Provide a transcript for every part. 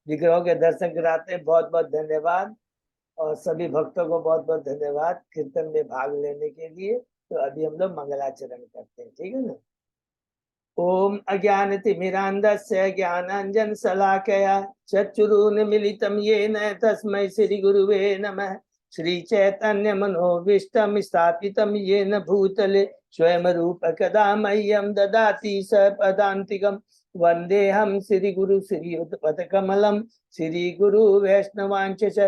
विग्रहों के दर्शन कराते हैं। बहुत बहुत धन्यवाद और सभी भक्तों को बहुत बहुत धन्यवाद कीर्तन में भाग लेने के लिए। तो अभी हम लोग मंगलाचरण करते हैं, ठीक है ना। ओम अज्ञानतिमिरान्धस्य ज्ञानाञ्जनशलाकया चक्षुरुन्मीलितं येन तस्मै श्रीगुरुवे नमः। श्रीचैतन्यमनोभीष्टं स्थापितं येन भूतले स्वयं रूप कदा मह्यं ददाति सपदान्तिकं। वन्देऽहं श्रीगुरु श्रीयुतपदकमलं श्रीगुरु वैष्णवांश्च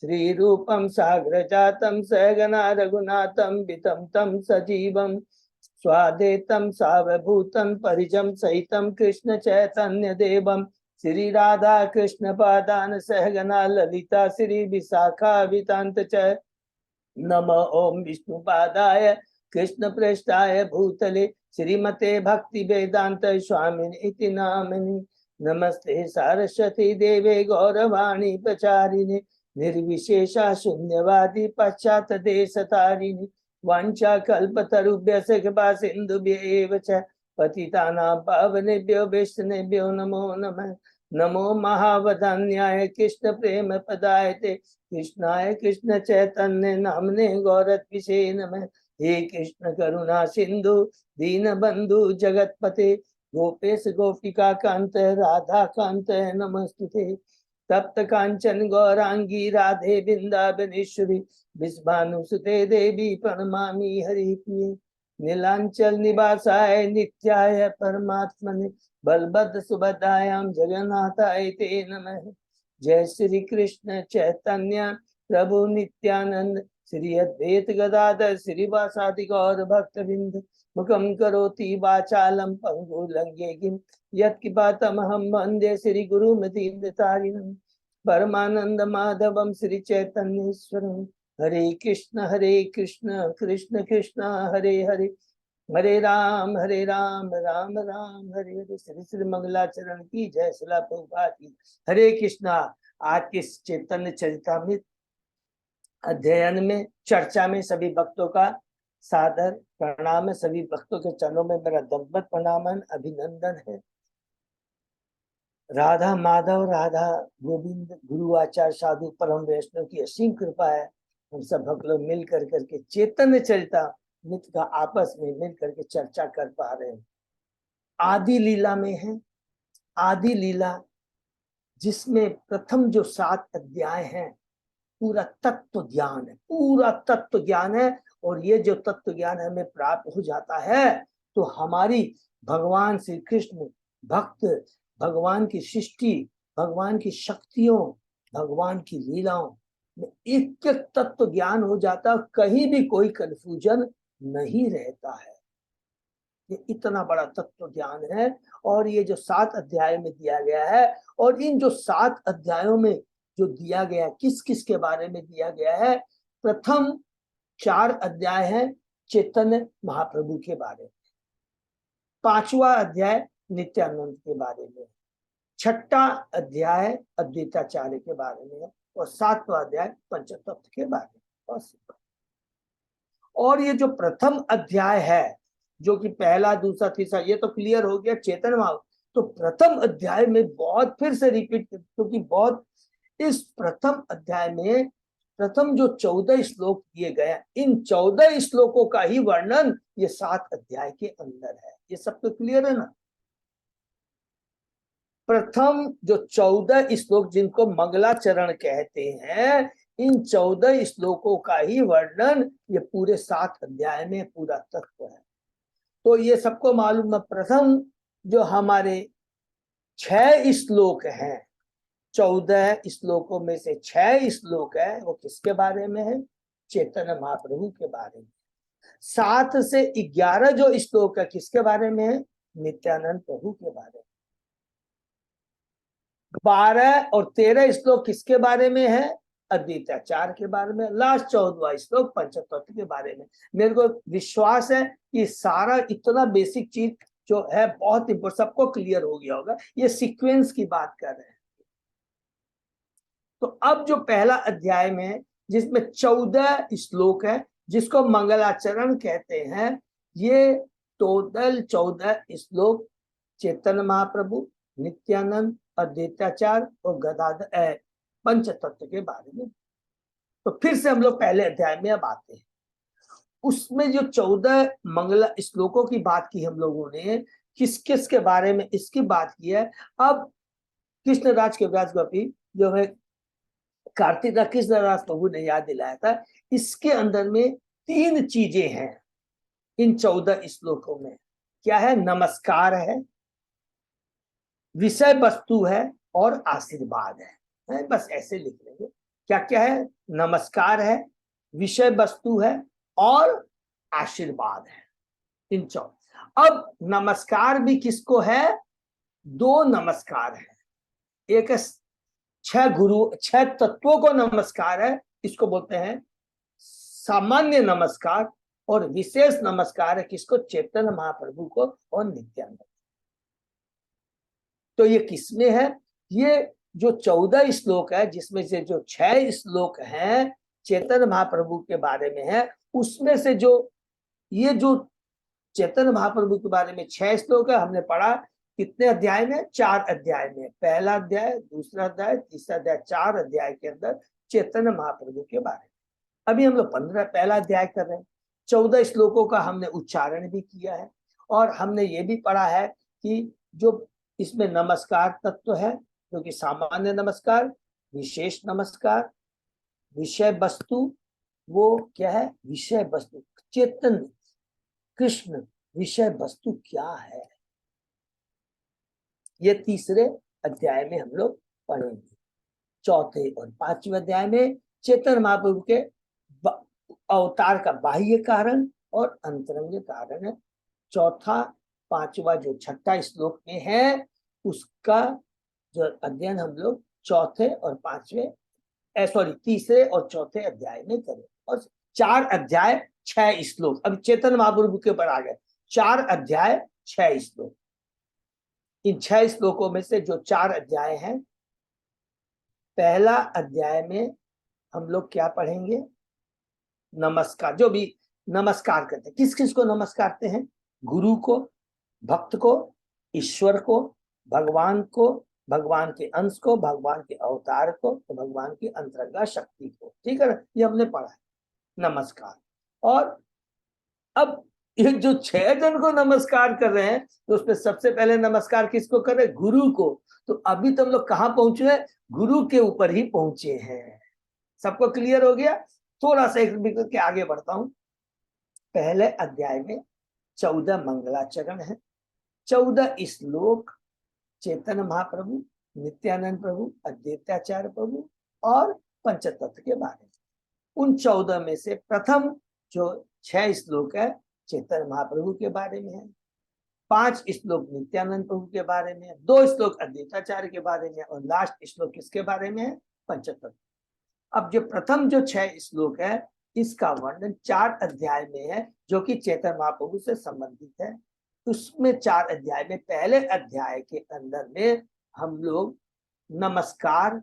श्रीरूपं साग्रजातं सहगना रघुनाथं वितं तं सजीवम् स्वादेतं सावभूतं परिजं सहितं कृष्ण चैतन्य देवं श्री राधा कृष्ण पादान सहगना ललिता श्री विशाखा वितांत च। नमो ओम विष्णुपादाय कृष्ण पृष्ठाय भूतले श्रीमते भक्ति वेदांत स्वामिनि इति नामिनि। नमस्ते सारस्वती देवे गौरवाणी प्रचारिणे निर्विशेषा शून्यवादी पश्चात देशतारिणी। वाञ्छा कल्पतरुभ्यश्च कृपा सिन्धुभ्य एव च पतितानां पावनेभ्यो वैष्णवेभ्यो नमो नमः। नमो महावदान्याय कृष्ण प्रेम पदायते कृष्णाय कृष्ण चैतन्य नामने गौरत्विषे नमः। हे कृष्ण करुणा सिंधु दीन बंधु जगतपते गोपेश गोपिका कांत राधा कांत नमस्तुते। तप्त कांचन गौरांगी राधे वृंदावनेश्वरी विश्वानुसुते देवी प्रणमामि हरिप्रिये। नीलांचल निवासाय नित्याय परमात्मने बलभद्र सुभद्रायां जगन्नाथाय ते नमः। जय श्री कृष्ण चैतन्य प्रभु नित्यानंद श्री अद्वैत गदाधर श्रीवासादि गौर भक्तवृंद। मुखं करोति वाचालं पंगु लंघयेगिं यत्कृपातमहं वन्दे श्री गुरुमतीन्द्रतारिणं परमानंद माधवं श्री चैतन्येश्वरं। हरे कृष्ण कृष्ण कृष्ण हरे हरे हरे राम राम राम हरे हरे। श्री श्री मंगलाचरण की जय। श्रील प्रभुपाद की। हरे कृष्णा। आज के चैतन्य चरितामृत अध्ययन में चर्चा में सभी भक्तों का सादर प्रणाम है। सभी भक्तों के चरणों में मेरा दंडवत प्रणाम है, अभिनंदन है। राधा माधव राधा गोविंद गुरु आचार्य साधु परम वैष्णव की असीम कृपा है। हम सब भक्त लोग मिल करके चैतन्य चरितामृत का आपस में मिल करके चर्चा कर पा रहे हैं। आदि लीला में है। आदि लीला जिसमें प्रथम जो 7 अध्याय हैं पूरा तत्व ज्ञान है, पूरा तत्व ज्ञान है। और ये जो तत्व ज्ञान हमें प्राप्त हो जाता है तो हमारी भगवान श्री कृष्ण भक्त, भगवान की सृष्टि, भगवान की शक्तियों, भगवान की लीलाओं में एक एक तत्व ज्ञान हो जाता, कहीं भी कोई कंफ्यूजन नहीं रहता है। ये इतना बड़ा तत्व ज्ञान है। और ये जो 7 अध्याय में दिया गया है, और इन जो 7 अध्यायों में जो दिया गया किस किस के बारे में दिया गया है। प्रथम 4 अध्याय है चैतन्य महाप्रभु के बारे में, 5वां अध्याय नित्यानंद के बारे में, 6ठा अध्याय अद्वैताचार्य के बारे में, और 7वां अध्याय पंचतत्व के बारे में। और ये जो प्रथम अध्याय है जो कि पहला दूसरा तीसरा ये तो क्लियर हो गया चेतन महाप्रभु। तो प्रथम अध्याय में बहुत फिर से रिपीट, क्योंकि बहुत इस प्रथम अध्याय में प्रथम जो 14 श्लोक दिए गए, इन 14 श्लोकों का ही वर्णन ये 7 अध्याय के अंदर है। ये सब तो क्लियर है ना। प्रथम जो 14 श्लोक जिनको मंगलाचरण कहते हैं, इन 14 श्लोकों का ही वर्णन ये पूरे 7 अध्याय में पूरा तत्व है। तो ये सबको मालूम है। प्रथम जो हमारे 6 श्लोक हैं, 14 श्लोकों में से 6 श्लोक है वो किसके बारे में है? चैतन्य महाप्रभु के बारे में। 7 से 11 जो श्लोक है किसके बारे में है? नित्यानंद प्रभु के बारे में। 12 और 13 श्लोक किसके बारे में है? अद्वैताचार्य के बारे में। लास्ट 14वां श्लोक पंचतत्व के बारे में। मेरे को विश्वास है कि सारा इतना बेसिक चीज जो है बहुत इंपॉर्टेंट, सबको क्लियर हो गया होगा। ये सीक्वेंस की बात कर रहे हैं। तो अब जो पहला अध्याय में जिसमें 14 श्लोक है जिसको मंगलाचरण कहते हैं, ये टोटल 14 श्लोक चैतन्य महाप्रभु, नित्यानंद, अद्वैताचार और गदाधर पंच तत्व के बारे में। तो फिर से हम लोग पहले अध्याय में अब आते हैं। उसमें जो 14 मंगला श्लोकों की बात की हम लोगों ने, किस किस के बारे में इसकी बात की है। अब कृष्णराज कविराज गोपी जो है कार्तिक का कृष्णराज प्रभु ने याद दिलाया था, इसके अंदर में 3 चीजें हैं इन 14 श्लोकों में। क्या है? नमस्कार है, विषय वस्तु है और आशीर्वाद है। बस ऐसे लिख लेंगे। क्या क्या है? नमस्कार है, विषय वस्तु है और आशीर्वाद है, इन 14। अब नमस्कार भी किसको है? 2 नमस्कार है। एक 6 तत्वों को नमस्कार है, इसको बोलते हैं सामान्य नमस्कार, और विशेष नमस्कार है किसको? चैतन्य महाप्रभु को और नित्यानंद। तो ये किसमें है? ये जो 14 श्लोक है, जिसमें से जो 6 श्लोक हैं चैतन्य महाप्रभु के बारे में है, उसमें से जो ये जो चैतन्य महाप्रभु के बारे में 6 श्लोक है, हमने पढ़ा कितने अध्याय में? 4 अध्याय में। पहला अध्याय, दूसरा अध्याय, तीसरा अध्याय, 4 अध्याय के अंदर चैतन्य महाप्रभु के बारे में। अभी हम लोग पहला अध्याय कर रहे हैं। 14 श्लोकों का हमने उच्चारण भी किया है, और हमने ये भी पढ़ा है कि जो इसमें नमस्कार तत्व है, जो कि सामान्य नमस्कार, विशेष नमस्कार, विषय वस्तु, वो क्या है? विषय वस्तु चेतन कृष्ण विषय वस्तु क्या है, ये तीसरे अध्याय में हम लोग पढ़ेंगे। चौथे और 5वें अध्याय में चैतन्य महाप्रभु के अवतार का बाह्य कारण और अंतरंग कारण है। चौथा, 5वां जो 6ठा श्लोक में है, उसका जो अध्ययन हम लोग तीसरे और चौथे अध्याय में करें। और 4 अध्याय 6 श्लोक, अब चैतन्य महाप्रभु के ऊपर आ गए। 4 अध्याय 6 श्लोक। इन 6 श्लोकों में से जो 4 अध्याय हैं, पहला अध्याय में हम लोग क्या पढ़ेंगे? नमस्कार। जो भी नमस्कार करते हैं, किस किस को नमस्कार करते हैं? गुरु को, भक्त को, ईश्वर को, भगवान को, भगवान के अंश को, भगवान के अवतार को, तो भगवान की अंतरंगा शक्ति को। ठीक है ना? ये हमने पढ़ा है नमस्कार। और अब ये जो 6 जन को नमस्कार कर रहे हैं, तो उसमें सबसे पहले नमस्कार किसको कर रहे हैं? गुरु को। तो अभी तो हम लोग कहाँ पहुंचे हैं? गुरु के ऊपर ही पहुंचे हैं। सबको क्लियर हो गया? थोड़ा सा एक बिगड़ के आगे बढ़ता हूं। पहले अध्याय में 14 मंगलाचरण है, 14 श्लोक चैतन्य महाप्रभु, नित्यानंद प्रभु, अद्वैताचार्य प्रभु और पंचतत्व के बारे में। उन 14 में से प्रथम जो 6 श्लोक है चैतन्य महाप्रभु के बारे में है, 5 श्लोक नित्यानंद प्रभु के बारे में है, 2 श्लोक अद्वैताचार्य के बारे में, और लास्ट श्लोक किसके बारे में है? पंचतत्व। अब जो प्रथम जो 6 श्लोक है, इसका वर्णन 4 अध्याय में है, जो कि चैतन्य महाप्रभु से संबंधित है। उसमें 4 अध्याय में, पहले अध्याय के अंदर में हम लोग नमस्कार,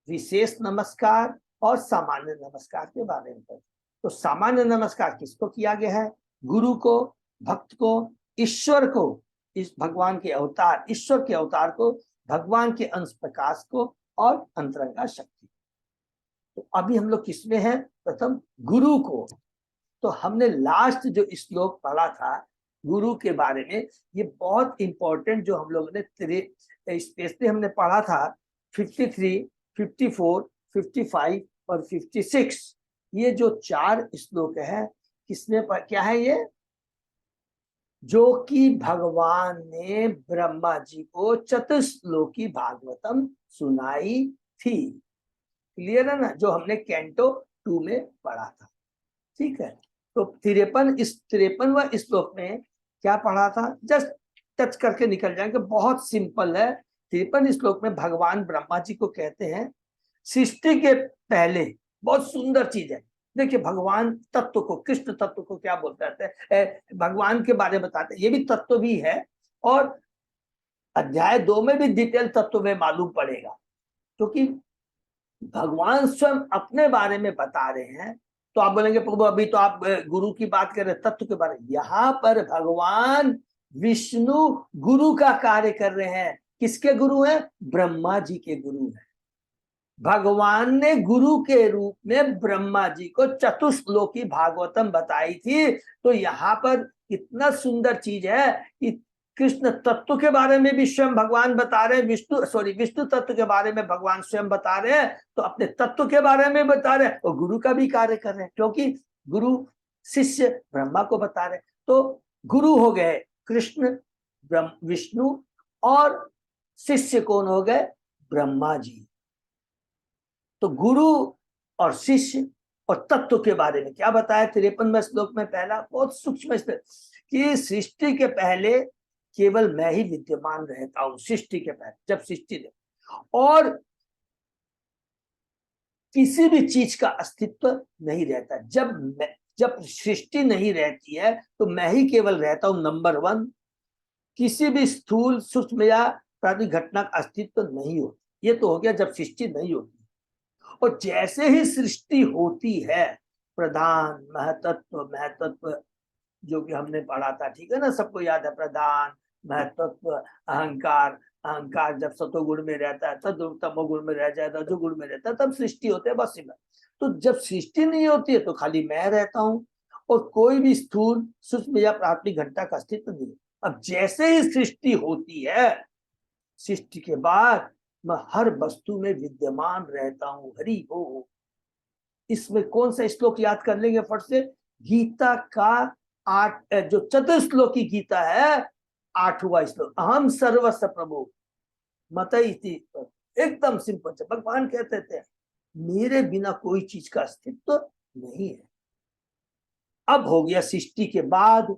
विशेष नमस्कार और सामान्य नमस्कार के बारे में पढ़े। तो सामान्य नमस्कार किसको किया गया है? गुरु को, भक्त को, ईश्वर को, इस भगवान के अवतार, ईश्वर के अवतार को, भगवान के अंश प्रकाश को और अंतरंगा शक्ति। तो अभी हम लोग किसमें हैं? प्रथम गुरु को। तो हमने लास्ट जो श्लोक पढ़ा था गुरु के बारे में, ये बहुत इंपॉर्टेंट, जो हम लोगों ने स्पेशली हमने पढ़ा था 53, 54, 55 और 56। ये जो 4 श्लोक है, किसने क्या है ये? जो कि भगवान ने ब्रह्मा जी को चतुश्लोकी भागवतम सुनाई थी। क्लियर है ना? जो हमने कैंटो 2 में पढ़ा था। ठीक है? तो 53वां श्लोक में क्या पढ़ा था? जस्ट टच करके निकल जाएंगे, बहुत सिंपल है। 53 श्लोक में भगवान ब्रह्मा जी को कहते हैं, सृष्टि के पहले, बहुत सुंदर चीज है। देखिए, भगवान तत्व को, कृष्ण तत्व को क्या बोलते हैं? भगवान के बारे में बताते हैं। ये भी तत्व भी है, और अध्याय 2 में भी डिटेल तत्व में मालूम पड़ेगा, क्योंकि भगवान स्वयं अपने बारे में बता रहे हैं। तो आप बोलेंगे प्रभु अभी तो आप गुरु की बात कर रहे, तत्व के बारे में। यहाँ पर भगवान विष्णु गुरु का कार्य कर रहे हैं, किसके गुरु हैं? ब्रह्मा जी के गुरु हैं। भगवान ने गुरु के रूप में ब्रह्मा जी को चतुश्लोकी भागवतम बताई थी। तो यहाँ पर कितना सुंदर चीज है कि कृष्ण तत्व के बारे में भी स्वयं भगवान बता रहे हैं, विष्णु तत्व के बारे में भगवान स्वयं बता रहे हैं, तो अपने तत्व के बारे में बता रहे हैं और गुरु का भी कार्य कर रहे हैं, क्योंकि गुरु शिष्य ब्रह्मा को बता रहे हैं। तो गुरु हो गए कृष्ण, विष्णु, और शिष्य कौन हो गए? ब्रह्मा जी। तो गुरु और शिष्य और तत्व के बारे में क्या बताया 53वें श्लोक में? पहला बहुत सूक्ष्म कि सृष्टि के पहले केवल मैं ही विद्यमान रहता हूं। सृष्टि के पहले, जब सृष्टि और किसी भी चीज का अस्तित्व नहीं रहता। जब सृष्टि नहीं रहती है तो मैं ही केवल रहता हूं। नंबर 1, किसी भी स्थूल सूक्ष्म या प्राकृतिक घटना का अस्तित्व नहीं होती। ये तो हो गया जब सृष्टि नहीं होती। और जैसे ही सृष्टि होती है, प्रधान, महतत्व जो कि हमने पढ़ा था, ठीक है ना, सबको याद है, प्रधान, महतत्व, अहंकार। अहंकार जब सतोगुण में रहता है, तब तमोगुण में रह जाता है, रजोगुण में रहता है, तब सृष्टि होते है, बस इतना। तो जब सृष्टि नहीं होती है तो खाली मैं रहता हूं और कोई भी स्थूल सूक्ष्म या प्राकृतिक घटना का अस्तित्व नहीं। अब जैसे ही सृष्टि होती है, सृष्टि के बाद मैं हर वस्तु में विद्यमान रहता हूं। हरि हो। इसमें कौन सा श्लोक याद कर लेंगे फट से? गीता का 8 जो चतुश्लोकी गीता है, 8वां श्लोक, अहम सर्वस्व प्रभु मत इति। एकदम सिंपल से भगवान कहते थे मेरे बिना कोई चीज का अस्तित्व नहीं है। अब हो गया सृष्टि के बाद।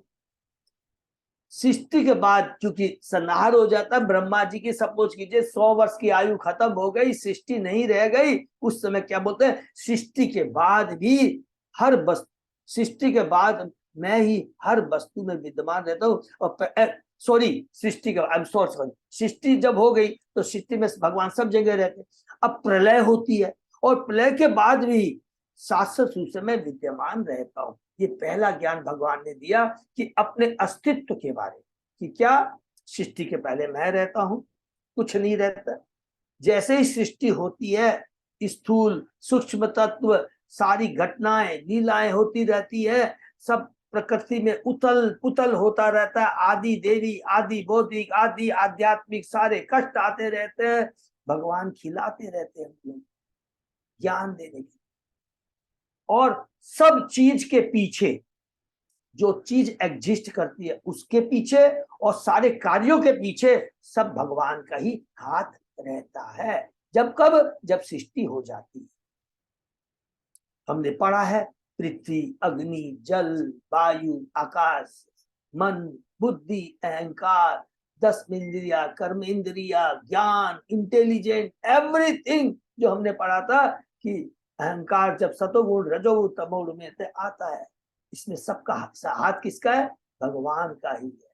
सृष्टि के बाद क्योंकि संहार हो जाता, ब्रह्मा जी की सपोज कीजिए 100 वर्ष की आयु खत्म हो गई, सृष्टि नहीं रह गई, उस समय क्या बोलते हैं? सृष्टि के बाद भी हर वस्तु, सृष्टि के बाद मैं ही हर वस्तु में विद्यमान रहता हूँ। और सृष्टि जब हो गई तो सृष्टि में भगवान सब जगह रहते। अब प्रलय होती है और प्रलय के बाद भी शाश्वत रूप से मैं विद्यमान रहता हूँ। ये पहला ज्ञान भगवान ने दिया कि अपने अस्तित्व के बारे में, कि क्या सृष्टि के पहले मैं रहता हूं, कुछ नहीं रहता। जैसे ही सृष्टि होती है, स्थूल सूक्ष्म तत्व सारी घटनाएं लीलाएं होती रहती है, सब प्रकृति में उथल पुथल होता रहता है। आदि देवी, आदि भौतिक, आदि आध्यात्मिक सारे कष्ट आते रहते हैं। भगवान खिलाते रहते हैं ज्ञान देने की। और सब चीज के पीछे, जो चीज एग्जिस्ट करती है उसके पीछे और सारे कार्यों के पीछे सब भगवान का ही हाथ रहता है। जब सृष्टि हो जाती है। हमने पढ़ा है पृथ्वी, अग्नि, जल, वायु, आकाश, मन, बुद्धि, अहंकार, 10 इंद्रिया, कर्म इंद्रिया, ज्ञान, इंटेलिजेंट, एवरीथिंग जो हमने पढ़ा था कि अहंकार जब सतोगुण रजोगुण तमोगुण में आता है, इसमें सबका हाथ किसका है? भगवान का ही है।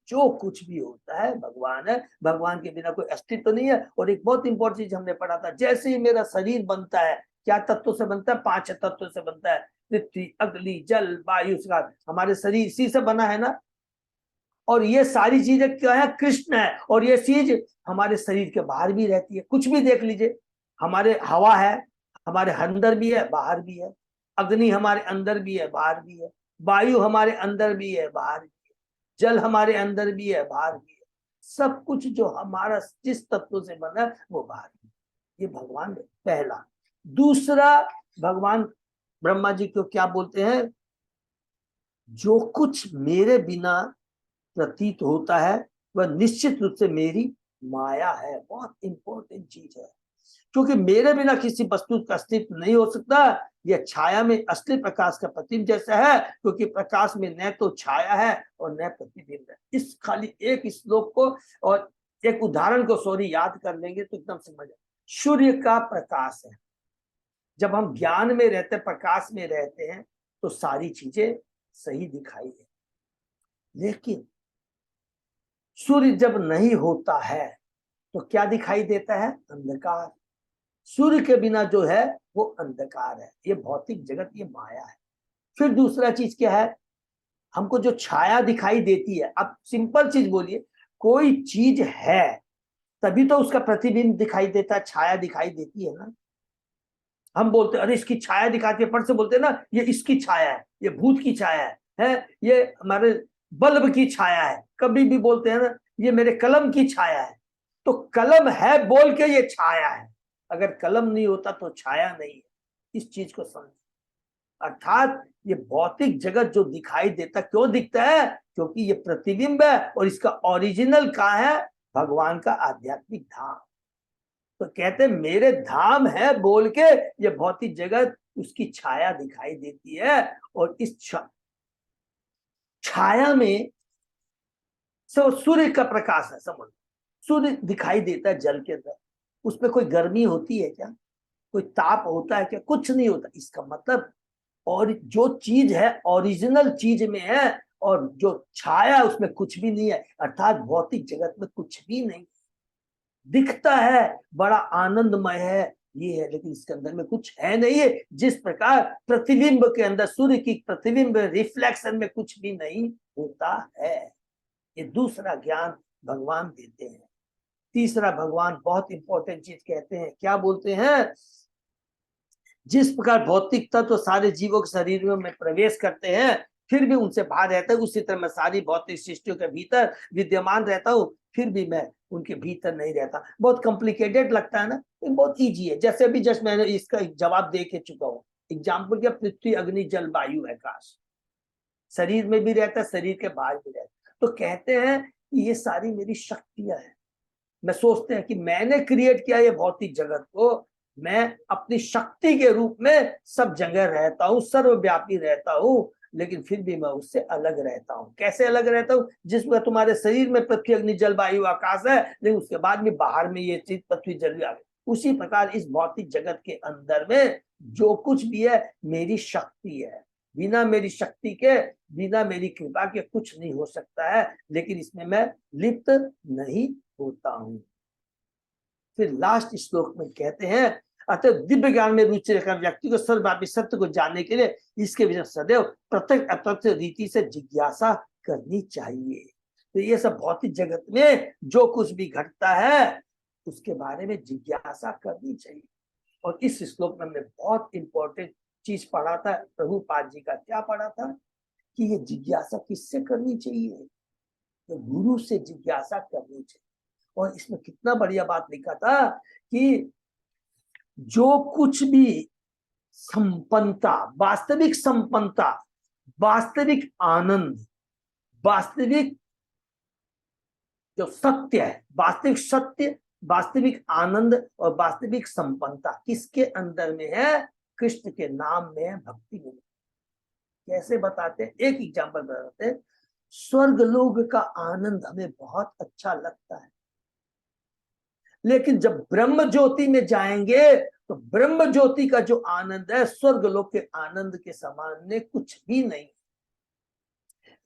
जो कुछ भी होता है भगवान है। भगवान के बिना कोई अस्तित्व तो नहीं है। और एक बहुत इंपॉर्टेंट चीज हमने पढ़ा था, जैसे ही मेरा शरीर बनता है, क्या तत्वों से बनता है? 5 तत्वों से बनता है। पृथ्वी, अग्नि, जल, वायु, हमारे शरीर इसी से बना है ना। और ये सारी चीजें क्या है? कृष्ण है। और ये चीज हमारे शरीर के बाहर भी रहती है। कुछ भी देख लीजिए, हमारे हवा है, हमारे अंदर भी है, बाहर भी है। अग्नि हमारे अंदर भी है, बाहर भी है। वायु हमारे अंदर भी है, बाहर भी है। जल हमारे अंदर भी है, बाहर भी है। सब कुछ जो हमारा जिस तत्व से बना है वो बाहर भी है। ये भगवान पहला। दूसरा, भगवान ब्रह्मा जी को क्या बोलते हैं? जो कुछ मेरे बिना प्रतीत होता है वह निश्चित रूप से मेरी माया है। बहुत इंपॉर्टेंट चीज है, क्योंकि मेरे बिना किसी वस्तु का अस्तित्व नहीं हो सकता। यह छाया में असली प्रकाश का प्रतिबिंब जैसा है, क्योंकि प्रकाश में न तो छाया है और न प्रतिबिंब है। इस खाली एक श्लोक को और एक उदाहरण को याद कर लेंगे तो एकदम समझ आए। सूर्य का प्रकाश है। जब हम ज्ञान में रहते, प्रकाश में रहते हैं तो सारी चीजें सही दिखाई है। लेकिन सूर्य जब नहीं होता है तो क्या दिखाई देता है? अंधकार। सूर्य के बिना जो है वो अंधकार है। ये भौतिक जगत, ये माया है। फिर दूसरा चीज क्या है? हमको जो छाया दिखाई देती है। अब सिंपल चीज बोलिए, कोई चीज है तभी तो उसका प्रतिबिंब दिखाई देता है, छाया दिखाई देती है ना। हम बोलते हैं अरे इसकी छाया दिखाती है, पर से बोलते हैं ना ये इसकी छाया है, ये भूत की छाया है ये हमारे बल्ब की छाया है, कभी भी बोलते हैं ना ये मेरे कलम की छाया है। तो कलम है बोल के ये छाया है, अगर कलम नहीं होता तो छाया नहीं है। इस चीज को समझ, अर्थात ये भौतिक जगत जो दिखाई देता क्यों दिखता है, क्योंकि ये प्रतिबिंब है और इसका ओरिजिनल कहाँ है, भगवान का आध्यात्मिक धाम। तो कहते मेरे धाम है बोल के ये भौतिक जगत उसकी छाया दिखाई देती है। और इस छाया में सूर्य का प्रकाश है, समझ, सूर्य दिखाई देता है जल के अंदर, उसमें कोई गर्मी होती है क्या, कोई ताप होता है क्या, कुछ नहीं होता। इसका मतलब और जो चीज है ओरिजिनल चीज में है और जो छाया उसमें कुछ भी नहीं है, अर्थात भौतिक जगत में कुछ भी नहीं दिखता है, बड़ा आनंदमय है ये है, लेकिन इसके अंदर में कुछ है नहीं है। जिस प्रकार प्रतिबिंब के अंदर सूर्य की प्रतिबिंब रिफ्लेक्शन में कुछ भी नहीं होता है। ये दूसरा ज्ञान भगवान देते हैं। तीसरा भगवान बहुत इंपॉर्टेंट चीज कहते हैं, क्या बोलते हैं, जिस प्रकार भौतिक तत्व तो सारे जीवों के शरीर में प्रवेश करते हैं फिर भी उनसे बाहर रहता है, उसी तरह मैं सारी भौतिक सृष्टियों के भीतर विद्यमान रहता हूँ फिर भी मैं उनके भीतर नहीं रहता। बहुत कॉम्प्लिकेटेड लगता है ना, लेकिन बहुत इजी है। जैसे अभी जस्ट मैंने इसका जवाब दे के चुका हूँ। एग्जाम्पल क्या, पृथ्वी अग्नि जल वायु आकाश, शरीर में भी रहता है शरीर के बाहर भी रहता है। तो कहते हैं कि ये सारी मेरी शक्तियां हैं। मैं सोचते हैं कि मैंने क्रिएट किया ये भौतिक जगत को, मैं अपनी शक्ति के रूप में सब जगह रहता हूँ, सर्वव्यापी रहता हूँ, लेकिन फिर भी मैं उससे अलग रहता हूँ। कैसे अलग रहता हूँ, जिसमें तुम्हारे शरीर में पृथ्वी अग्नि जल वायु आकाश है, लेकिन उसके बाद में बाहर में ये चीज पृथ्वी जल वायु, उसी प्रकार इस भौतिक जगत के अंदर में जो कुछ भी है मेरी शक्ति है। बिना मेरी शक्ति के, बिना मेरी कृपा के कुछ नहीं हो सकता है, लेकिन इसमें मैं लिप्त नहीं होता हूं। फिर लास्ट श्लोक में कहते हैं अतः दिव्य ज्ञान में रुचि रखकर व्यक्ति को सर्वव्यापी सत्य को जानने के लिए इसके विषय सदैव प्रत्यक्ष अप्रत्यक्ष रीति से जिज्ञासा करनी चाहिए। तो ये सब भौतिक जगत में जो कुछ भी घटता है उसके बारे में जिज्ञासा करनी चाहिए। और इस श्लोक में हमने बहुत इंपॉर्टेंट चीज पढ़ा था, प्रभुपाद जी का क्या पढ़ा था कि ये जिज्ञासा किससे करनी चाहिए, तो गुरु से जिज्ञासा करनी चाहिए। और इसमें कितना बढ़िया बात लिखा था कि जो कुछ भी संपन्नता, वास्तविक संपन्नता, वास्तविक आनंद, वास्तविक जो सत्य है, वास्तविक सत्य, वास्तविक आनंद और वास्तविक संपन्नता किसके अंदर में है, कृष्ण के नाम में है, भक्ति में। कैसे बताते हैं, एक एग्जांपल बताते हैं। स्वर्ग लोक का आनंद हमें बहुत अच्छा लगता है, लेकिन जब ब्रह्म ज्योति में जाएंगे तो ब्रह्म ज्योति का जो आनंद है स्वर्ग लोक के आनंद के समान में कुछ भी नहीं।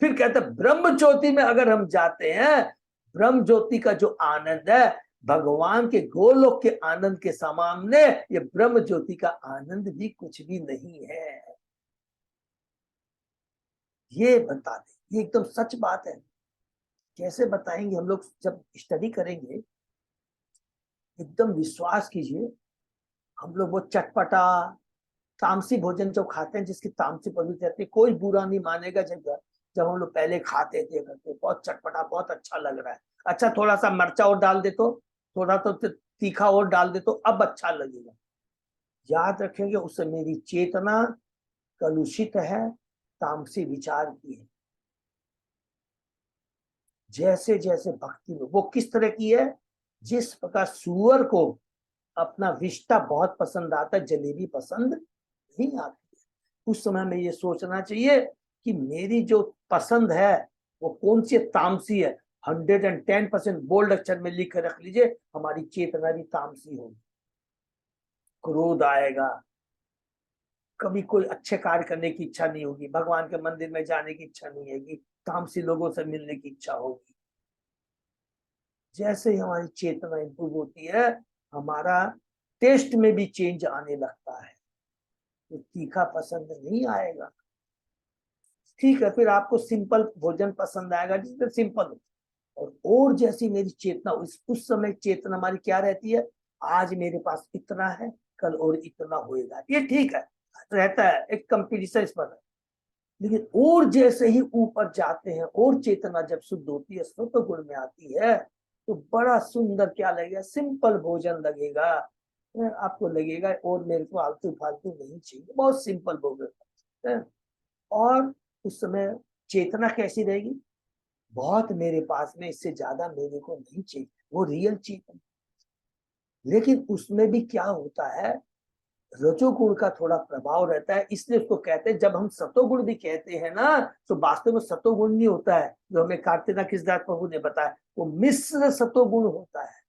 फिर कहते हैं ब्रह्म ज्योति में अगर हम जाते हैं, ब्रह्म ज्योति का जो आनंद है भगवान के गोलोक के आनंद के सामने ये ब्रह्म ज्योति का आनंद भी कुछ भी नहीं है। ये बता दे, ये एकदम सच बात है। कैसे बताएंगे हम लोग, जब स्टडी करेंगे एकदम विश्वास कीजिए। हम लोग वो चटपटा तामसी भोजन जो खाते हैं, जिसकी तामसी पवित्र रहती है, कोई बुरा नहीं मानेगा। जब हम लोग पहले खाते थे करते बहुत चटपटा बहुत अच्छा लग रहा है, अच्छा थोड़ा सा मिर्चा और डाल दे तो, थोड़ा तो तीखा और डाल दे तो अब अच्छा लगेगा। याद रखेंगे उससे मेरी चेतना कलुषित है, तामसी विचार की है। जैसे जैसे भक्ति में वो किस तरह की है, जिस प्रकार सुअर को अपना विष्टा बहुत पसंद आता है, जलेबी पसंद नहीं आती है, उस समय में ये सोचना चाहिए कि मेरी जो पसंद है वो कौन सी तामसी है। 110% बोल्ड अक्षर में लिख कर रख लीजिए, हमारी चेतना भी तामसी होगी। क्रोध आएगा, कभी कोई अच्छे कार्य करने की इच्छा नहीं होगी, भगवान के मंदिर में जाने की इच्छा नहीं होगी, तामसी लोगों से मिलने की इच्छा होगी। जैसे ही हमारी चेतना इंप्रूव होती है, हमारा टेस्ट में भी चेंज आने लगता है, तो तीखा पसंद नहीं आएगा। ठीक है, फिर आपको सिंपल भोजन पसंद आएगा, जिसमें सिंपल हो। और जैसी मेरी चेतना, उस समय चेतना हमारी क्या रहती है, आज मेरे पास इतना है, कल और इतना होएगा, ये ठीक है, रहता है, एक कंपटीशन इस पर है। लेकिन और जैसे ही ऊपर जाते हैं और चेतना जब शुद्ध होती है, सत्व गुण में आती है, तो बड़ा सुंदर क्या लगेगा, सिंपल भोजन लगेगा। आपको लगेगा और मेरे को आलतू फालतू नहीं चाहिए, बहुत सिंपल भोजन। और उस समय चेतना कैसी रहेगी, बहुत मेरे पास में, इससे ज्यादा मेरे को नहीं चाहिए, वो रियल चेतना। लेकिन उसमें भी क्या होता है, रजोगुण का थोड़ा प्रभाव रहता है, इसलिए उसको कहते हैं, जब हम सतोगुण भी कहते हैं ना, तो वास्तव में सतोगुण नहीं होता है, जो हमें कार्तिका किसदास प्रभु ने बताया, वो मिश्र सतोगुण होता है।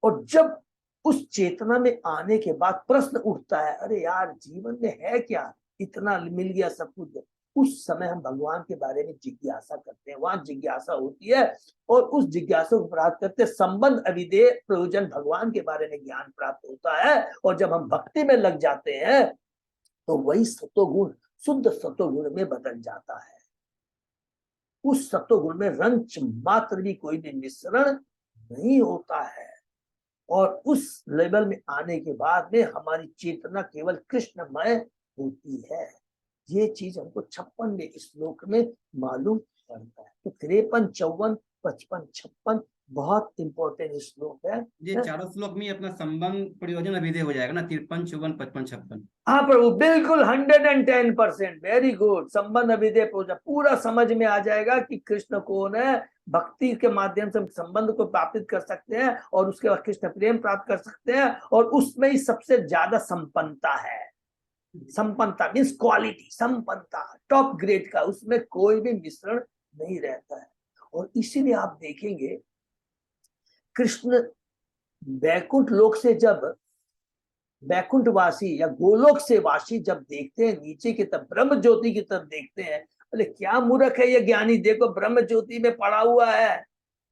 और जब उस चेतना में आने के बाद प्रश्न उठता है, अरे यार जीवन में है क्या, इतना मिल गया सब कुछ, उस समय हम भगवान के बारे में जिज्ञासा करते हैं, वहां जिज्ञासा होती है, और उस जिज्ञासा को प्राप्त करते संबंध अविधेय प्रयोजन भगवान के बारे में ज्ञान प्राप्त होता है। और जब हम भक्ति में लग जाते हैं, तो वही सतोगुण शुद्ध सतोगुण में बदल जाता है। उस सतोगुण में रंच मात्र भी कोई भी मिश्रण नहीं होता है। और उस लेवल में आने के बाद में हमारी चेतना केवल कृष्णमय होती है। ये चीज हमको 56वें श्लोक में मालूम पड़ता है। तो 53, 54, 55, 56 बहुत इंपॉर्टेंट श्लोक है। ये चारों श्लोक में अपना संबंध प्रयोजन अभिधेय हो जाएगा ना, 53, 54, 55, 56। हाँ प्रभु, बिल्कुल 110%, वेरी गुड। संबंध अभिधेय पूरा समझ में आ जाएगा कि कृष्ण कौन है, भक्ति के माध्यम से हम संबंध को प्राप्त कर सकते हैं, और उसके बाद कृष्ण प्रेम प्राप्त कर सकते हैं, और उसमें ही सबसे ज्यादा संपन्नता है। संपन्नता मीन्स क्वालिटी, संपन्नता टॉप ग्रेड का, उसमें कोई भी मिश्रण नहीं रहता है। और इसीलिए आप देखेंगे कृष्ण वैकुंठ लोक से, जब वैकुंठवासी या गोलोक से वासी जब देखते हैं नीचे की तरफ, ब्रह्म ज्योति की तरफ देखते हैं, बोले क्या मूर्ख है ये ज्ञानी, देखो ब्रह्म ज्योति में पड़ा हुआ है,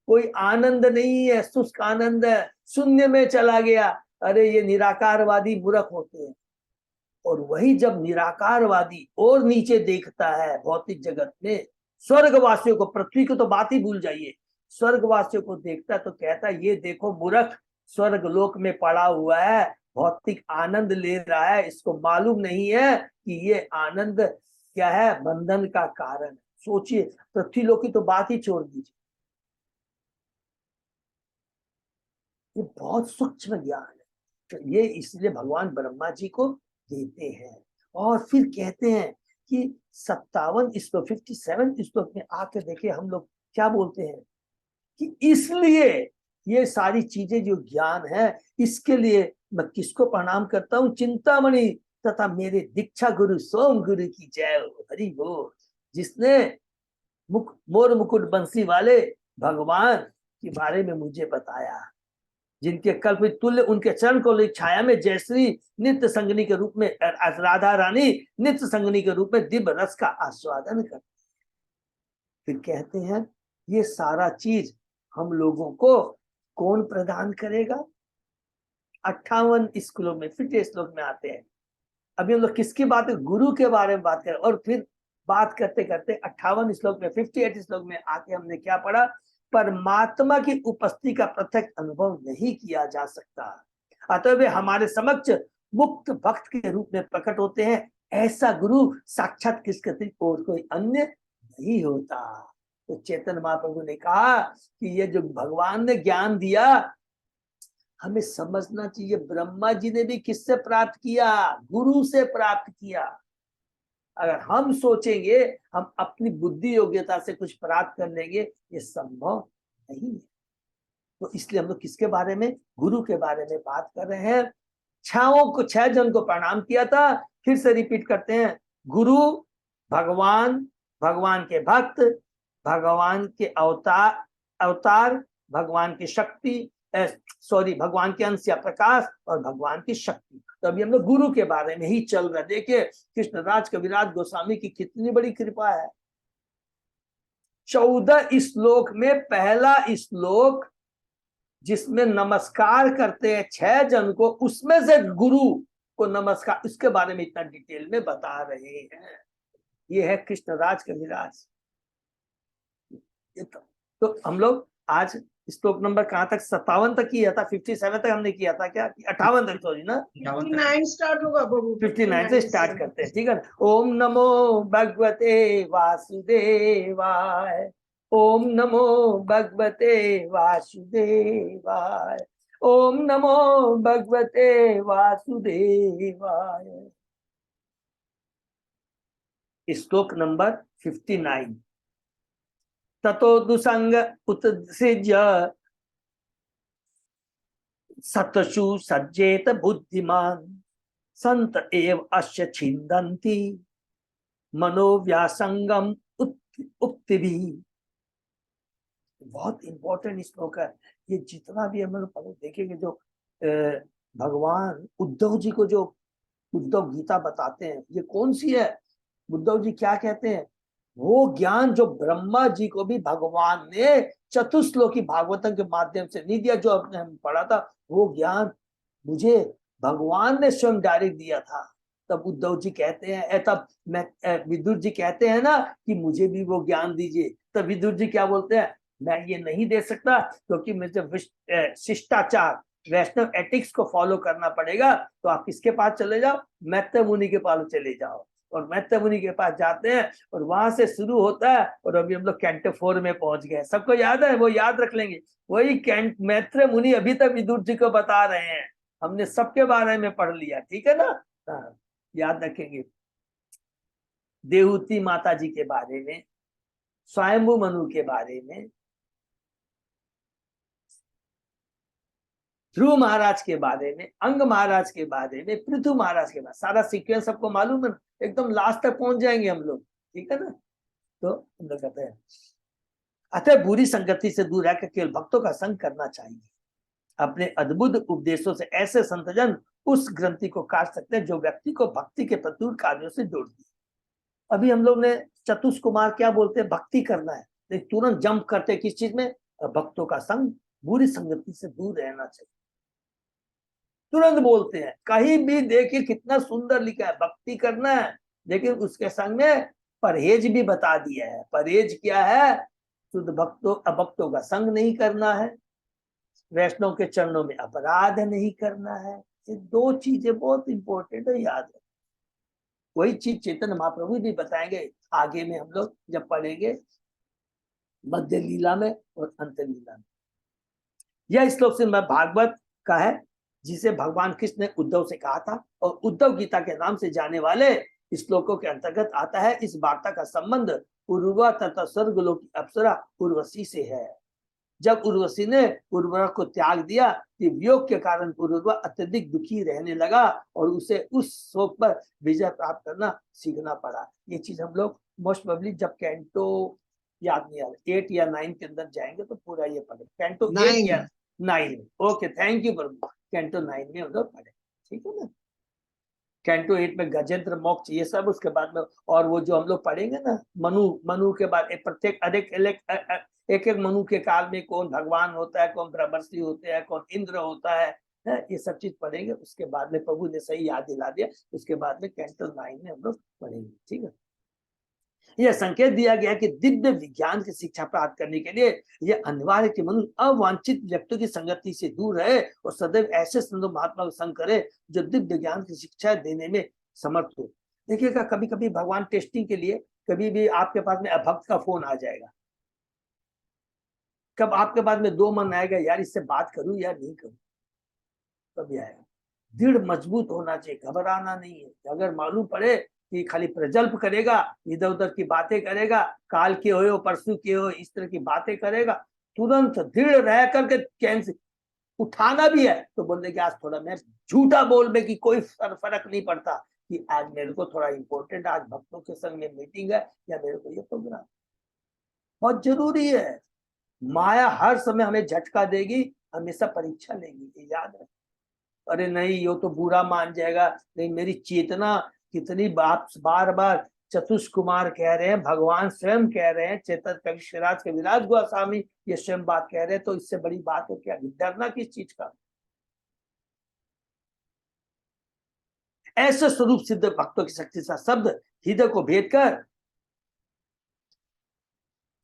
कोई आनंद नहीं है, शुष्क आनंद है, शून्य में चला गया। अरे ये निराकारवादी मूर्ख होते हैं। और वही जब निराकारवादी और नीचे देखता है भौतिक जगत में, स्वर्गवासियों को, पृथ्वी को तो बात ही भूल जाइए, स्वर्गवासियों को देखता है तो कहता है ये देखो मूर्ख, स्वर्ग लोक में पड़ा हुआ है, भौतिक आनंद ले रहा है, इसको मालूम नहीं है कि ये आनंद क्या है, बंधन का कारण। सोचिए, पृथ्वी लोक की तो बात ही छोड़ दीजिए, ये बहुत सूक्ष्म ज्ञान है। तो ये इसलिए भगवान ब्रह्मा जी को देते हैं। और फिर कहते हैं कि 57 श्लोक, 57 श्लोक में आके देखिए हम लोग क्या बोलते हैं, कि इसलिए ये सारी चीजें जो ज्ञान है, इसके लिए मैं किसको प्रणाम करता हूँ, चिंतामणि तथा मेरे दीक्षा गुरु सोम गुरु की जय हो, हरि बोल। जिसने मोर मुकुट बंसी वाले भगवान के बारे में मुझे बताया, जिनके कल्प तुल्य उनके चरण को छाया में जयश्री नित्य संगनी के रूप में, राधा रानी नित्य संगनी के रूप में दिव्य रस का आस्वादन करते। फिर कहते हैं ये सारा चीज हम लोगों को कौन प्रदान करेगा। 58 श्लोक में, फिर श्लोक में आते हैं, अभी हम लोग किसकी बात है, गुरु के बारे में बात करें। और फिर बात करते करते 58 श्लोक में, 58 श्लोक में आके हमने क्या पढ़ा, परमात्मा की उपस्थिति का प्रत्यक्ष अनुभव नहीं किया जा सकता, अतः वे हमारे समक्ष मुक्त भक्त के रूप में प्रकट होते हैं। ऐसा गुरु साक्षात किसके और कोई अन्य नहीं होता। तो चैतन्य महाप्रभु ने कहा कि ये जो भगवान ने ज्ञान दिया, हमें समझना चाहिए ब्रह्मा जी ने भी किससे प्राप्त किया, गुरु से प्राप्त किया। अगर हम सोचेंगे हम अपनी बुद्धि योग्यता से कुछ प्राप्त कर लेंगे, ये संभव नहीं है। तो इसलिए हम लोग किसके बारे में, गुरु के बारे में बात कर रहे हैं। 6 जन को प्रणाम किया था, फिर से रिपीट करते हैं, गुरु, भगवान, भगवान के भक्त, भगवान के अवतार, भगवान की शक्ति, भगवान के अंश या प्रकाश, और भगवान की शक्ति। तो अभी हम लोग गुरु के बारे में ही चल रहे। देखिए कृष्णराज कविराज गोस्वामी की कितनी बड़ी कृपा है। 14 श्लोक में पहला श्लोक जिसमें नमस्कार करते हैं 6 जन को, उसमें से गुरु को नमस्कार, इसके बारे में इतना डिटेल में बता रहे हैं। ये है कृष्णराज कविराज। तो हम लोग आज श्लोक नंबर कहाँ तक, 57 तक किया था, 57 तक हमने किया था क्या, 58 तक, सॉरी ना, 59 स्टार्ट होगा प्रभु, 59 से स्टार्ट करते हैं, ठीक है। ओम नमो भगवते वासुदेवाय, ओम नमो भगवते वासुदेवाय, ओम नमो भगवते वासुदेवाय। श्लोक नंबर 59। ततो दुसंग उत्सृज्य सतशु सज्जेत बुद्धिमान, संत एव अस्य छिन्दन्ति मनोव्यासंगम उक्तिभी। बहुत इंपॉर्टेंट श्लोक है ये। जितना भी हम लोग पढ़े देखेंगे, जो भगवान उद्धव जी को जो उद्धव गीता बताते हैं, ये कौन सी है, उद्धव जी क्या कहते हैं, वो ज्ञान जो ब्रह्मा जी को भी भगवान ने चतुश्लोकी भागवतम के माध्यम से नहीं दिया, जो अपने हम पढ़ा था, वो ज्ञान मुझे भगवान ने स्वयं डायरेक्ट दिया था। तब उद्धव जी कहते हैं, तब मैं विदुर जी कहते हैं ना कि मुझे भी वो ज्ञान दीजिए। तब विदुर जी क्या बोलते हैं, मैं ये नहीं दे सकता, क्योंकि मुझे शिष्टाचार वैष्णव एथिक्स को फॉलो करना पड़ेगा। तो आप किसके पास चले जाओ, मैत्रेय मुनि के पास चले जाओ। और मैत्रेय मुनि के पास जाते हैं और वहां से शुरू होता है। और अभी हम लोग कैंटो 4 में पहुंच गए, सबको याद है, वो याद रख लेंगे। वही मैत्रेय मुनि अभी तक विदुर जी को बता रहे हैं, हमने सबके बारे में पढ़ लिया, ठीक है ना। हाँ, याद रखेंगे। देवहूति माता जी के बारे में, स्वयंभू मनु के बारे में, ध्रुव महाराज के बारे में, अंग महाराज के बारे में, पृथु महाराज के बारे में, सारा सीक्वेंस सबको मालूम है, एकदम लास्ट तक पहुंच जाएंगे हम लोग, ठीक है ना। तो हम लोग कहते हैं, अतः बुरी संगति से दूर रहकर केवल भक्तों का संग करना चाहिए। अपने अद्भुत उपदेशों से ऐसे संतजन उस ग्रंथि को काट सकते हैं जो व्यक्ति को भक्ति के प्रचुर कार्यों से जोड़ती है। अभी हम लोग ने चतुष कुमार क्या बोलते हैं, भक्ति करना है, लेकिन तुरंत जंप करते किस चीज में, भक्तों का संग, बुरी संगति से दूर रहना चाहिए। तुरंत बोलते हैं, कहीं भी देखिए कितना सुंदर लिखा है, भक्ति करना है, लेकिन उसके संग में परहेज भी बता दिया है। परहेज क्या है, शुद्ध भक्तों अभक्तों का संग नहीं करना है, वैष्णव के चरणों में अपराध नहीं करना है। ये 2 चीजें बहुत इंपॉर्टेंट है, याद है। वही चीज चैतन्य महाप्रभु भी बताएंगे आगे में, हम लोग जब पढ़ेंगे मध्य लीला में और अंत लीला में। यह श्लोक से भागवत का है, जिसे भगवान कृष्ण ने उद्धव से कहा था, और उद्धव गीता के नाम से जाने वाले श्लोकों के अंतर्गत आता है। इस वार्ता का संबंध उर्वा तथा स्वर्गलोक की अप्सरा उर्वशी से है। जब उर्वशी ने उर्वरा को त्याग दिया, कि वियोग के कारण उर्वा अत्यधिक दुखी रहने लगा और उसे उस शोक पर विजय प्राप्त करना सीखना पड़ा। ये चीज हम लोग मोस्ट प्रोबेबली जब कैंटो, याद नहीं आ रहा, 8 या 9 के अंदर जाएंगे तो पूरा ये पढ़े, कैंटो 8 या 9 में। Okay, thank you Prabhu, canto 9 में हम लोग पढ़े, ठीक है ना। कैंटो 8 में गजेंद्र मोक्ष ये सब, उसके बाद में और वो जो हम लोग पढ़ेंगे ना, मनु के बाद प्रत्येक एक मनु के काल में कौन भगवान होता है, कौन ब्रह्मर्षि होते हैं, कौन इंद्र होता है, ये सब चीज पढ़ेंगे। उसके बाद में प्रभु ने सही याद दिला दिया, उसके बाद में कैंटो 9 में हम लोग पढ़ेंगे, ठीक है। यह संकेत दिया गया कि दिव्य विज्ञान की शिक्षा प्राप्त करने के लिए यह अनिवार्य कि मनुष्य अवांछित व्यक्तियों की संगति से दूर रहे और सदैव ऐसे संत महात्मा का संग करे जो दिव्य ज्ञान की शिक्षा देने में समर्थ हो। देखिएगा, कभी कभी भगवान टेस्टिंग के लिए, कभी भी आपके पास में अभक्त का फोन आ जाएगा, कब आपके पास में 2 मन आएगा, यार इससे बात करूं या नहीं करूं, कभी आएगा। दृढ़ मजबूत होना चाहिए, घबराना नहीं है। अगर मालूम पड़े कि खाली प्रजल्प करेगा, इधर उधर की बातें करेगा, काल के हो परसों के हो, इस तरह की बातें करेगा, तुरंत दृढ़ रह करके कैंसिल, उठाना भी है तो बोलने कि आज थोड़ा मैं झूठा बोल में कि कोई फर्क नहीं पड़ता, कि आज मेरे को थोड़ा इंपॉर्टेंट, आज भक्तों के संग में मीटिंग है या मेरे को ये प्रोग्राम बहुत जरूरी है। माया हर समय हमें झटका देगी, हमेशा परीक्षा लेगी, ये याद है। अरे नहीं, ये तो बुरा मान जाएगा, नहीं, मेरी चेतना कितनी बार बार चतुष कुमार कह रहे हैं, भगवान स्वयं कह रहे हैं, चेतन कविराज के विराज गोस्वामी ये स्वयं बात कह रहे हैं, तो इससे बड़ी बात है क्या, डरना किस चीज का। ऐसे स्वरूप सिद्ध भक्तों की शक्ति सा शब्द हृदय को भेद कर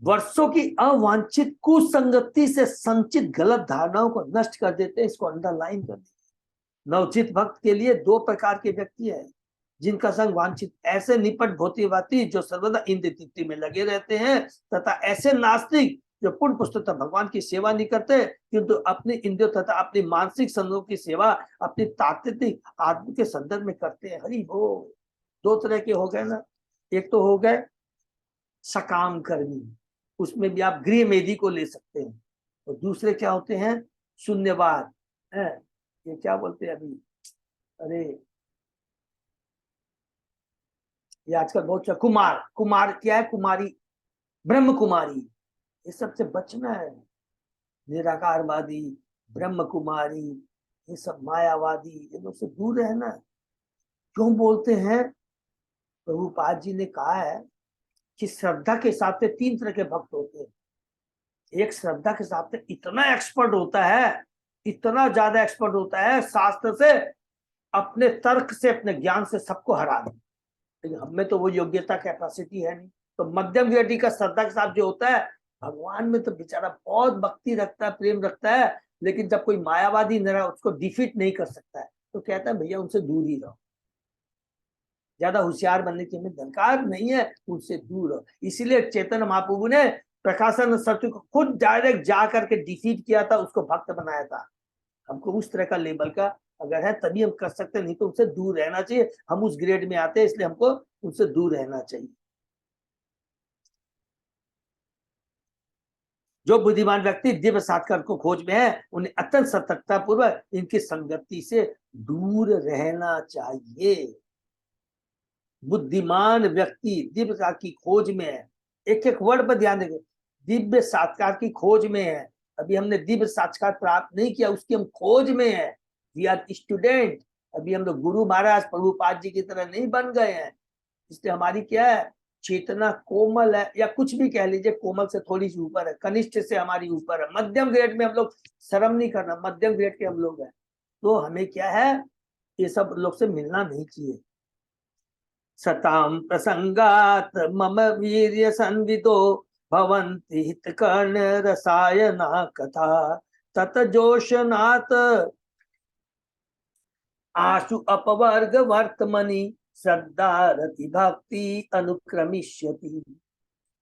वर्षों की अवांछित कुसंगति से संचित गलत धारणाओं को नष्ट कर देते हैं। इसको अंडरलाइन कर देते। नवचित भक्त के लिए दो प्रकार के व्यक्ति हैं जिनका संग वांछित, ऐसे निपट भोतिवाती जो सर्वदा इंद्रिय तृप्ति में लगे रहते हैं, तथा ऐसे नास्तिक जो पूर्ण पुस्तकता भगवान की सेवा नहीं करते किंतु अपनी इंद्रियों तथा अपनी मानसिक संघों की सेवा अपनी तात्विक आत्म के संदर्भ में करते हैं। हरि हो, दो तरह के हो गए ना। एक तो हो गए सकाम कर्मी, उसमें भी आप गृह मेधी को ले सकते हैं, और दूसरे क्या होते हैं शून्यवाद है। ये क्या बोलते हैं अभी, अरे ये आजकल बहुत कुमार, कुमार क्या है, कुमारी, ब्रह्म कुमारी, ये सबसे बचना है। निराकारवादी, ब्रह्म कुमारी, ये सब मायावादी, इन लोग से दूर रहना। क्यों बोलते हैं, प्रभुपाद जी ने कहा है कि श्रद्धा के हिसाब से तीन तरह के भक्त होते हैं। एक श्रद्धा के हिसाब से इतना एक्सपर्ट होता है, इतना ज्यादा एक्सपर्ट होता है, शास्त्र से अपने तर्क से अपने ज्ञान से सबको हरा दे, लेकिन हमें तो वो योग्यता कैपेसिटी है नहीं। तो मध्यम ग्रेडी का श्रद्धा के साथ जो होता है, भगवान में तो बेचारा बहुत भक्ति रखता है, प्रेम रखता है, लेकिन जब कोई मायावादी न रहा उसको डिफीट नहीं कर सकता है, तो कहता है भैया उनसे दूर ही रहो, ज्यादा होशियार बनने की हमें दरकार नहीं है, उनसे दूर रहो। इसीलिए चैतन्य महाप्रभु ने प्रकाशन सत्य को खुद डायरेक्ट जा करके डिफीट किया था, उसको भक्त बनाया था। हमको उस तरह का लेवल का अगर है तभी हम कर सकते, नहीं तो उनसे दूर रहना चाहिए। हम उस ग्रेड में आते हैं, इसलिए हमको उनसे दूर रहना चाहिए। जो बुद्धिमान व्यक्ति दिव्य साक्षात्कार को खोज में है, उन्हें अत्यंत सतर्कता पूर्वक इनकी संगति से दूर रहना चाहिए। बुद्धिमान व्यक्ति दिव्य साक्षात्कार की खोज में है, एक एक वर्ड पर ध्यान देंगे, दिव्य साक्षात्कार की खोज में है। अभी हमने दिव्य साक्षात्कार प्राप्त नहीं किया, उसकी हम खोज में है। वी आर स्टूडेंट, अभी हम लोग गुरु महाराज प्रभुपाद जी की तरह नहीं बन गए हैं। इसलिए हमारी क्या है, चेतना कोमल है, या कुछ भी कह लीजिए, कोमल से थोड़ी सी ऊपर है, कनिष्ठ से हमारी ऊपर है। मध्यम ग्रेड में हम लोग शर्म नहीं करना, मध्यम ग्रेड के हम लोग हैं। तो हमें क्या है, ये सब लोग से मिलना नहीं चाहिए। सताम प्रसंगात मम वीर्य संविदो भवन्ति हितकर्ण रसायना कथा तत जोशनात् आशु अपवर्ग वर्तमनि श्रद्धा रति भक्ति अनुक्रमिष्यति।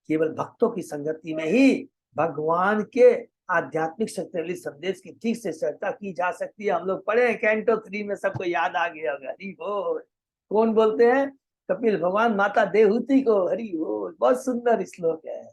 केवल भक्तों की संगति में ही भगवान के आध्यात्मिक शक्तिशाली संदेश की ठीक से चर्चा की जा सकती है। हम लोग पढ़े हैं कैंटो 3 में, सबको याद आ गया होगा। हरि बोल। कौन बोलते हैं, कपिल भगवान माता देवहूति को। हरि बोल, बहुत सुंदर श्लोक है।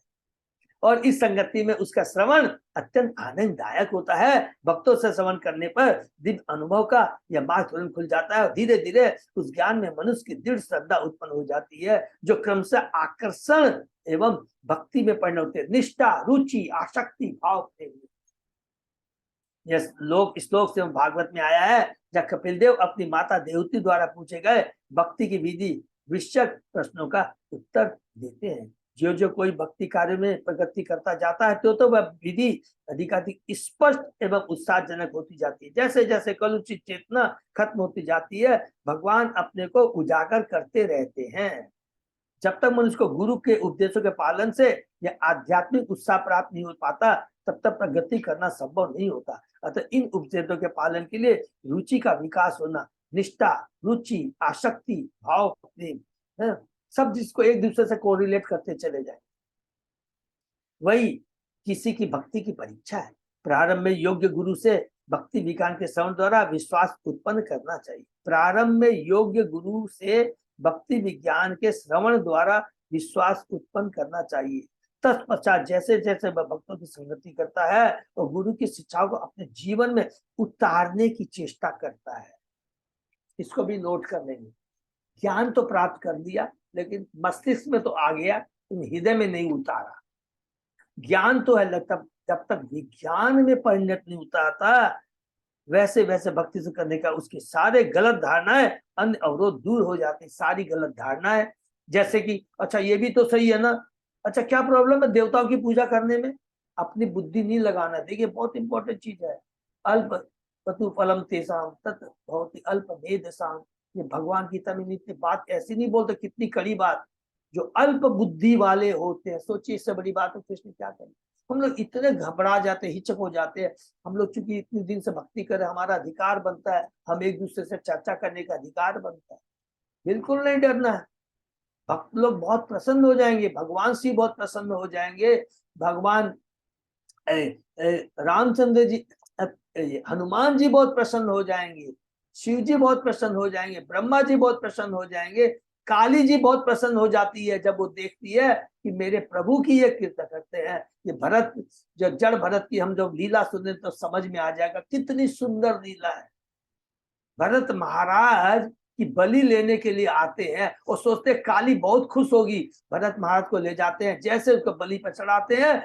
और इस संगति में उसका श्रवण अत्यंत आनंददायक होता है। भक्तों से श्रवण करने पर दिव्य अनुभव का यह मार्ग तुरंत खुल जाता है, और धीरे धीरे उस ज्ञान में मनुष्य की दृढ़ श्रद्धा उत्पन्न हो जाती है, जो क्रमशः आकर्षण एवं भक्ति में परिणत होते हैं। निष्ठा, रुचि, आसक्ति भाव प्रेम। यह श्लोक से भागवत में आया है, जब कपिल देव अपनी माता देवहूति द्वारा पूछे गए भक्ति की विधि विषयक प्रश्नों का उत्तर देते हैं। जो जो कोई भक्ति कार्य में प्रगति करता जाता है, तो वह विधि अधिकाधिक स्पष्ट एवं उत्साहजनक होती जाती है। जैसे जैसे कलुषित चेतना खत्म होती जाती है, भगवान अपने को उजागर करते रहते हैं। जब तक मनुष्य को गुरु के उपदेशों के पालन से यह आध्यात्मिक उत्साह प्राप्त नहीं हो पाता, तब तक प्रगति करना संभव नहीं होता। अतः इन उपदेशों के पालन के लिए रुचि का विकास होना, निष्ठा, रुचि, आसक्ति, भाव, प्रेम, सब जिसको एक दूसरे से कोरिलेट करते चले जाए, वही किसी की भक्ति की परीक्षा है। प्रारंभ में योग्य गुरु से भक्ति विज्ञान के श्रवण द्वारा विश्वास उत्पन्न करना चाहिए। प्रारंभ में योग्य गुरु से भक्ति विज्ञान के श्रवण द्वारा विश्वास उत्पन्न करना चाहिए। तत्पश्चात जैसे जैसे वह भक्तों की संगति करता है और गुरु की शिक्षाओं को अपने जीवन में उतारने की चेष्टा करता है। इसको भी नोट कर लेंगे। ज्ञान तो प्राप्त कर लिया, लेकिन मस्तिष्क में तो आ गया, हृदय में नहीं उतारा। ज्ञान तो है, जब तक विज्ञान में परिणत नहीं उतारता, वैसे वैसे भक्ति से करने का उसके सारे गलत धारणाएं, अन्य अवरोध दूर हो जाते। सारी गलत धारणाएं, जैसे कि अच्छा ये भी तो सही है ना, अच्छा क्या प्रॉब्लम है देवताओं की पूजा करने में, अपनी बुद्धि नहीं लगाना। देखिए बहुत इंपॉर्टेंट चीज है। अल्प पतु फलम तेसाम तत् भवति अल्प भेदसाम। ये भगवान गीता में इतनी बात ऐसी नहीं बोलते, कितनी कड़ी बात। जो अल्प बुद्धि वाले होते हैं। सोचिए इससे बड़ी बात है कृष्ण क्या करें। हम लोग इतने घबरा जाते हैं, हिचक हो जाते हैं। हम लोग चूंकि इतने दिन से भक्ति कर रहे हैं, हमारा अधिकार बनता है, हम एक दूसरे से चर्चा करने का अधिकार बनता है। बिल्कुल नहीं डरना है। भक्त लोग बहुत प्रसन्न हो जाएंगे, भगवान से बहुत प्रसन्न हो जाएंगे। भगवान रामचंद्र जी, हनुमान जी बहुत प्रसन्न हो जाएंगे, शिव जी बहुत प्रसन्न हो जाएंगे, ब्रह्मा जी बहुत प्रसन्न हो जाएंगे, काली जी बहुत प्रसन्न हो जाती है जब वो देखती है कि मेरे प्रभु की ये कीर्तन करते हैं। ये भरत, जब जड़ भरत की हम जब लीला सुने तो समझ में आ जाएगा कितनी सुंदर लीला है। भरत महाराज की बलि लेने के लिए आते हैं और सोचते काली बहुत खुश होगी, भरत महाराज को ले जाते हैं, जैसे उसको बलि पर चढ़ाते हैं,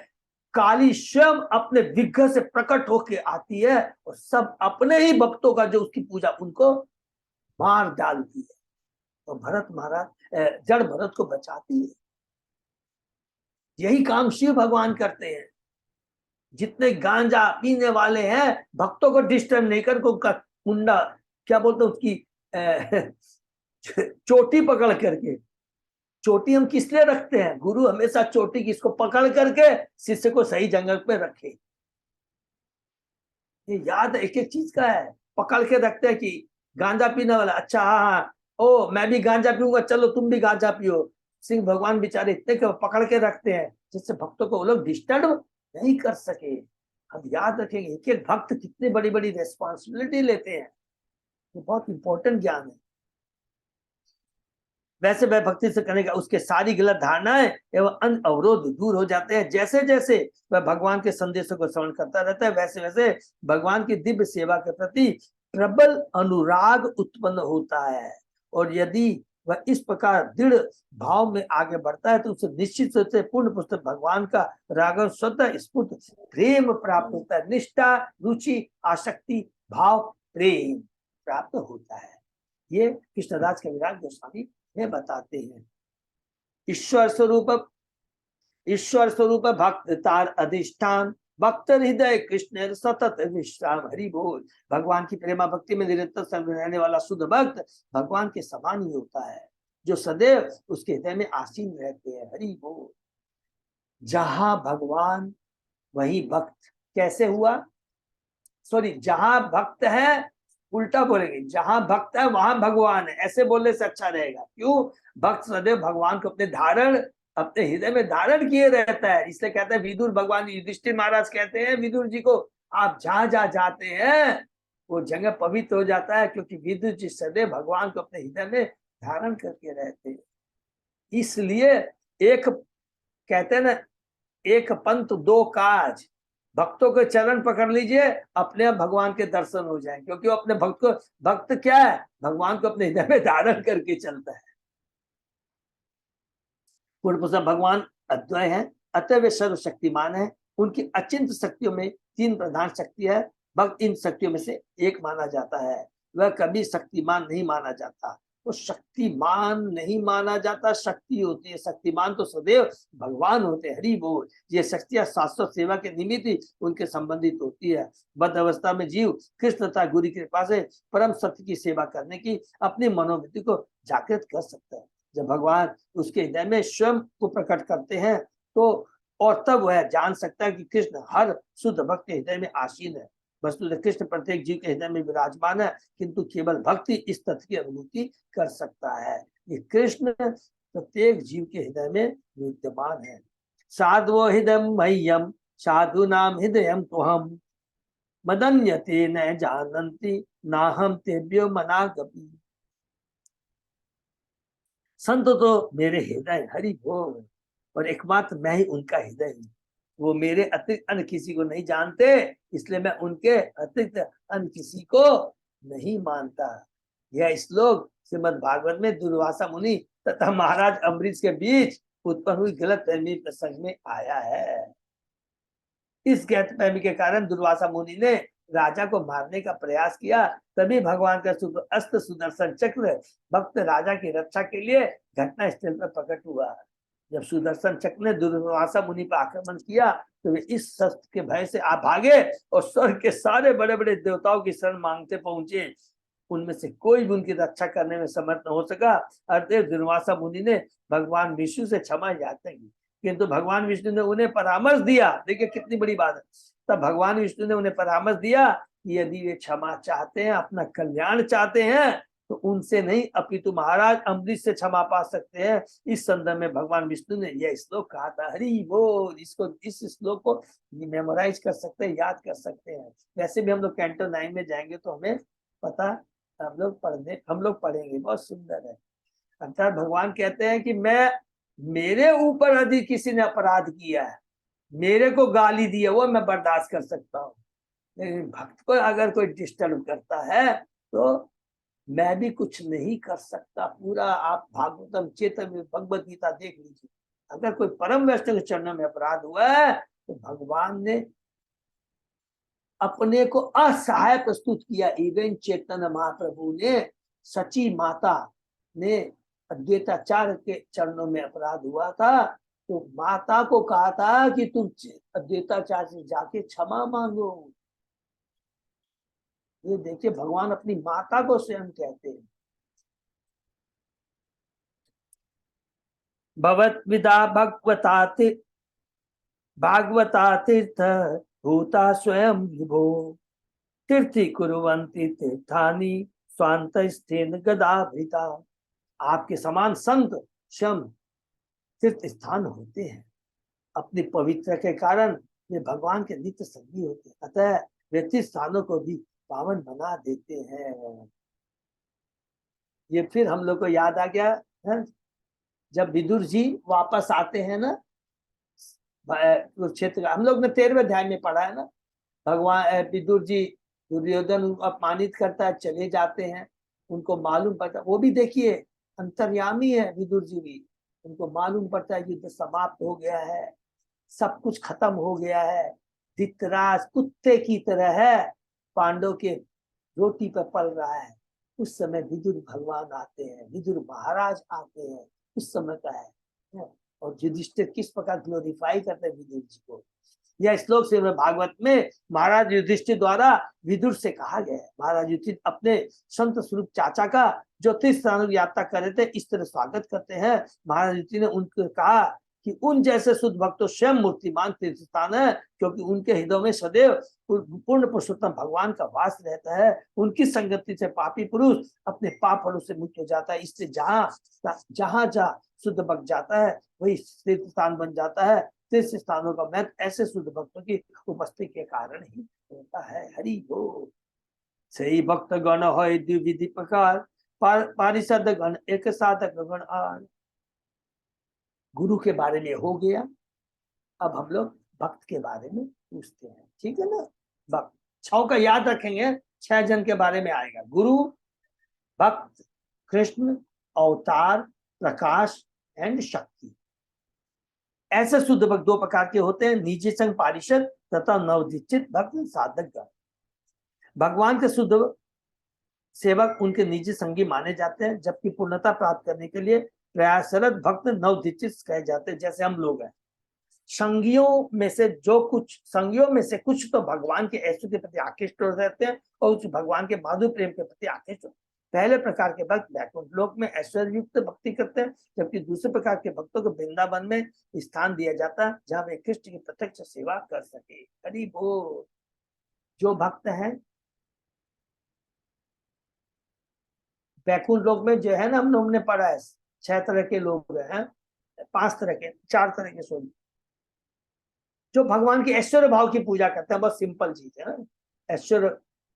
काली स्वयं अपने विग्रह से प्रकट होके आती है और सब अपने ही भक्तों का जो उसकी पूजा उनको मार डालती है। तो भरत महाराज जड़ भरत को बचाती है। यही काम शिव भगवान करते हैं। जितने गांजा पीने वाले हैं भक्तों को डिस्टर्ब नहीं कर, उनका कुंडा क्या बोलते हैं उसकी चोटी पकड़ करके, चोटी हम किस लिए रखते हैं? गुरु हमेशा चोटी किसको पकड़ करके शिष्य को सही जंगल पे रखे। ये याद एक एक चीज का है, पकड़ के रखते हैं कि गांजा पीने वाला, अच्छा हाँ ओ मैं भी गांजा पीऊंगा, चलो तुम भी गांजा पियो। सिंह भगवान बेचारे इतने के पकड़ के रखते हैं जिससे भक्तों को वो लोग डिस्टर्ब नहीं कर सके। हम याद रखेंगे एक एक भक्त कितनी बड़ी बड़ी रेस्पॉन्सिबिलिटी लेते हैं। ये बहुत इंपॉर्टेंट ज्ञान है। वैसे वह भक्ति से करने का उसके सारी गलत धारणाएं एवं अन्य अवरोध दूर हो जाते हैं। जैसे जैसे वह भगवान के संदेशों को श्रवण करता रहता है वैसे वैसे भगवान की दिव्य सेवा के प्रति प्रबल अनुराग उत्पन्न होता है। और यदि वह इस प्रकार दृढ़ भाव में आगे बढ़ता है तो उसे निश्चित रूप से पूर्ण पुस्तक भगवान का राग स्वतः स्फुट प्रेम प्राप्त होता है। निष्ठा, रुचि, आसक्ति, भाव, प्रेम प्राप्त होता है। ये कृष्णदास कविराज गोस्वामी ये बताते हैं। ईश्वर स्वरूप भक्त तार अधिष्ठान, भक्त हृदय कृष्ण सतत विश्राम। हरि बोल। भगवान की प्रेमा भक्ति में निरंतर सर्व रहने वाला शुद्ध भक्त भगवान के समान ही होता है, जो सदैव उसके हृदय में आसीन रहते हैं। हरि बोल। जहां भगवान वही भक्त। कैसे हुआ? सॉरी, जहां भक्त है, उल्टा बोलेंगे, जहां भक्त है वहां भगवान है, ऐसे बोलने से अच्छा रहेगा। क्यों? भक्त सदैव भगवान को अपने हृदय में धारण किए रहता है। इसलिए कहते हैं विदुर भगवान युधिष्ठिर महाराज कहते हैं विदुर जी को, आप जहां जहां जाते हैं वो जगह पवित्र हो जाता है, क्योंकि विदुर जी सदैव भगवान को अपने हृदय में धारण करके रहते हैं। इसलिए एक कहते हैं ना, एक पंथ दो काज। भक्तों के चरण पकड़ लीजिए, अपने आप भगवान के दर्शन हो जाए, क्योंकि वो अपने भक्त क्या है? भगवान को अपने हृदय में धारण करके चलता है। पूर्ण पुरुष भगवान अद्वय है, अतः वे सर्वशक्तिमान है। उनकी अचिंत शक्तियों में 3 प्रधान शक्ति है। भक्त इन शक्तियों में से एक माना जाता है। वह कभी शक्तिमान नहीं माना जाता। वो शक्तिमान नहीं माना जाता, शक्ति होती है। शक्तिमान तो सदैव भगवान होते हैं। हरि बोल। ये शक्तियां शाश्वत सेवा के निमित्त ही उनके संबंधित होती है। बद्ध अवस्था में जीव कृष्ण तथा गुरु की कृपा से परम सत्य की सेवा करने की अपनी मनोवृत्ति को जागृत कर सकता है। जब भगवान उसके हृदय में स्वयं को प्रकट करते हैं तो, और तब वह जान सकता है कि कृष्ण हर शुद्ध भक्त के हृदय में आसीन है। वस्तुतः कृष्ण प्रत्येक जीव के हृदय में विराजमान है, किंतु केवल भक्ति इस तथ्य की अनुभूति कर सकता है। ये कृष्ण प्रत्येक जीव के हृदय में विद्यमान है। साधवो हृदय मह्यम साधु नाम हृदय तो हम मदन्यते न जानन्ति नाहम तेभ्यो मनागपि। संत तो मेरे हृदय, हरि बोल, और एकमात्र मैं ही उनका हृदय हूँ। वो मेरे अतिरिक्त अन्य किसी को नहीं जानते, इसलिए मैं उनके अतिरिक्त अन्य किसी को नहीं मानता। यह श्लोक श्रीमद् भागवत में दुर्वासा मुनि तथा महाराज अम्बरीश के बीच उत्पन्न हुई गलतफहमी प्रसंग में आया है। इस गलतफहमी के कारण दुर्वासा मुनि ने राजा को मारने का प्रयास किया। तभी भगवान का अस्त सुदर्शन चक्र भक्त राजा की रक्षा के लिए घटना स्थल पर प्रकट हुआ। जब सुदर्शन चक्र ने दुर्वासा मुनि पर आक्रमण किया तो वे इस शस्त्र के भय से आप भागे और स्वर्ग के सारे बड़े बड़े देवताओं की शरण मांगते पहुंचे। उनमें से कोई भी उनकी रक्षा करने में समर्थ न हो सका। अतएव दुर्वासा मुनि ने भगवान विष्णु से क्षमा याचना की, किंतु भगवान विष्णु ने उन्हें परामर्श दिया। देखिए कितनी बड़ी बात है। तब भगवान विष्णु ने उन्हें परामर्श दिया कि यदि वे क्षमा चाहते हैं, अपना कल्याण चाहते हैं, तो उनसे नहीं अपितु महाराज अम्बरीश से क्षमा पा सकते हैं। इस संदर्भ में भगवान विष्णु ने यह श्लोक कहा था। हरि बोल। इसको, इस श्लोक को मेमोराइज कर सकते हैं, याद कर सकते हैं। वैसे भी हम लोग कैंटो 9 में जाएंगे तो हमें पता, हम लोग पढ़ेंगे। बहुत सुंदर है। अर्थात भगवान कहते हैं कि मेरे ऊपर यदि किसी ने अपराध किया है, मेरे को गाली दी है, वो मैं बर्दाश्त कर सकता हूँ, लेकिन भक्त को अगर कोई डिस्टर्ब करता है तो मैं भी कुछ नहीं कर सकता। पूरा आप भागवतम चेतन में भगवत गीता देख लीजिए। अगर कोई परम वैष्णव के चरणों में अपराध हुआ है तो भगवान ने अपने को असहाय प्रस्तुत किया। इवन चैतन्य महाप्रभु ने, सची माता ने अद्वैताचार्य के चरणों में अपराध हुआ था तो माता को कहा था कि तुम अद्वैताचार्य से जाके क्षमा मांगो। ये देखिए भगवान अपनी माता को स्वयं कहते हैं। भगवत विदा भागवता तीर्थ भूता स्वयं विभो तीर्थी कुर्वन्ति तीर्थानि स्वांत स्थेन गदाभृता। आपके समान संत स्वयं तीर्थ स्थान होते हैं। अपनी पवित्र के कारण वे भगवान के नित्य संगी होते हैं, अतः वे तीर्थ स्थानों को भी पावन बना देते हैं। ये फिर हम लोग को याद आ गया है जब विदुर जी वापस आते हैं ना कुरुक्षेत्र। हम लोग ने 13वें अध्याय में पढ़ा है ना, भगवान विदुर जी दुर्योधन उनको अपमानित करता है, चले जाते हैं, उनको मालूम पड़ता, वो भी देखिए अंतर्यामी है विदुर जी भी, उनको मालूम पड़ता है युद्ध समाप्त हो गया है, सब कुछ खत्म हो गया है, धृतराज कुत्ते की तरह है, पांडव के रोटी पर पल रहा है। उस समय विदुर भगवान आते हैं, विदुर महाराज आते हैं, उस समय का है। और युधिष्ठिर किस प्रकार ग्लोरीफाई करते हैं विदुर जी को। यह श्लोक से भागवत में महाराज युधिष्ठिर द्वारा विदुर से कहा गया है। महाराज युधिष्ठिर अपने संत स्वरूप चाचा का जो तीर्थ स्थानों की यात्रा कर रहे थे इस तरह स्वागत करते हैं। महाराज युधिष्ठिर ने उनको कहा कि उन जैसे शुद्ध भक्तों स्वयं मूर्तिमान तीर्थ स्थान है, क्योंकि उनके हृदय में सदैव पूर्ण पुरुषोत्तम भगवान का वास रहता है। उनकी संगति से पापी पुरुष अपने पाप फलों से मुक्त हो जाता है। इससे जहां शुद्ध भक्त जाता है वही तीर्थ स्थान बन जाता है। तीर्थ स्थानों का महत्व ऐसे शुद्ध भक्तों की उपस्थिति के कारण ही होता है। हरि बोल। सही भक्त गण होय द्विविधि प्रकार पारिषद गण एक साधक गण आर। गुरु के बारे में हो गया, अब हम लोग भक्त के बारे में पूछते हैं, ठीक है ना। भक्त 6 का याद रखेंगे, 6 जन के बारे में आएगा। गुरु, भक्त, कृष्ण, अवतार, प्रकाश एंड शक्ति। ऐसे शुद्ध भक्त 2 प्रकार के होते हैं, निजी संग पारिषद तथा नवदीक्षित भक्त साधक गण। भगवान के शुद्ध सेवक उनके निजी संगी माने जाते हैं, जबकि पूर्णता प्राप्त करने के लिए प्रयासरत भक्त नवदीक्षित कहे जाते हैं, जैसे हम लोग हैं। संगियों में से कुछ तो भगवान के ऐश्वर्य के प्रति आकृष्ट हो रहते हैं और कुछ भगवान के माधुर्य प्रेम के प्रति आकृष्ट। पहले प्रकार के भक्त वैकुंठ लोक में ऐश्वर्य युक्त भक्ति करते हैं, जबकि दूसरे प्रकार के भक्तों को वृंदावन में स्थान दिया जाता है जहां वे कृष्ण की प्रत्यक्ष सेवा कर सके। हरि बोल। जो भक्त हैं वैकुंठ लोक में जो है ना, हम लोगों ने पढ़ा है 6 तरह के लोग हैं, 4 तरह के सोनी, जो भगवान के ऐश्वर्य भाव की पूजा करते हैं। बहुत सिंपल चीज है ना, ऐश्वर्य,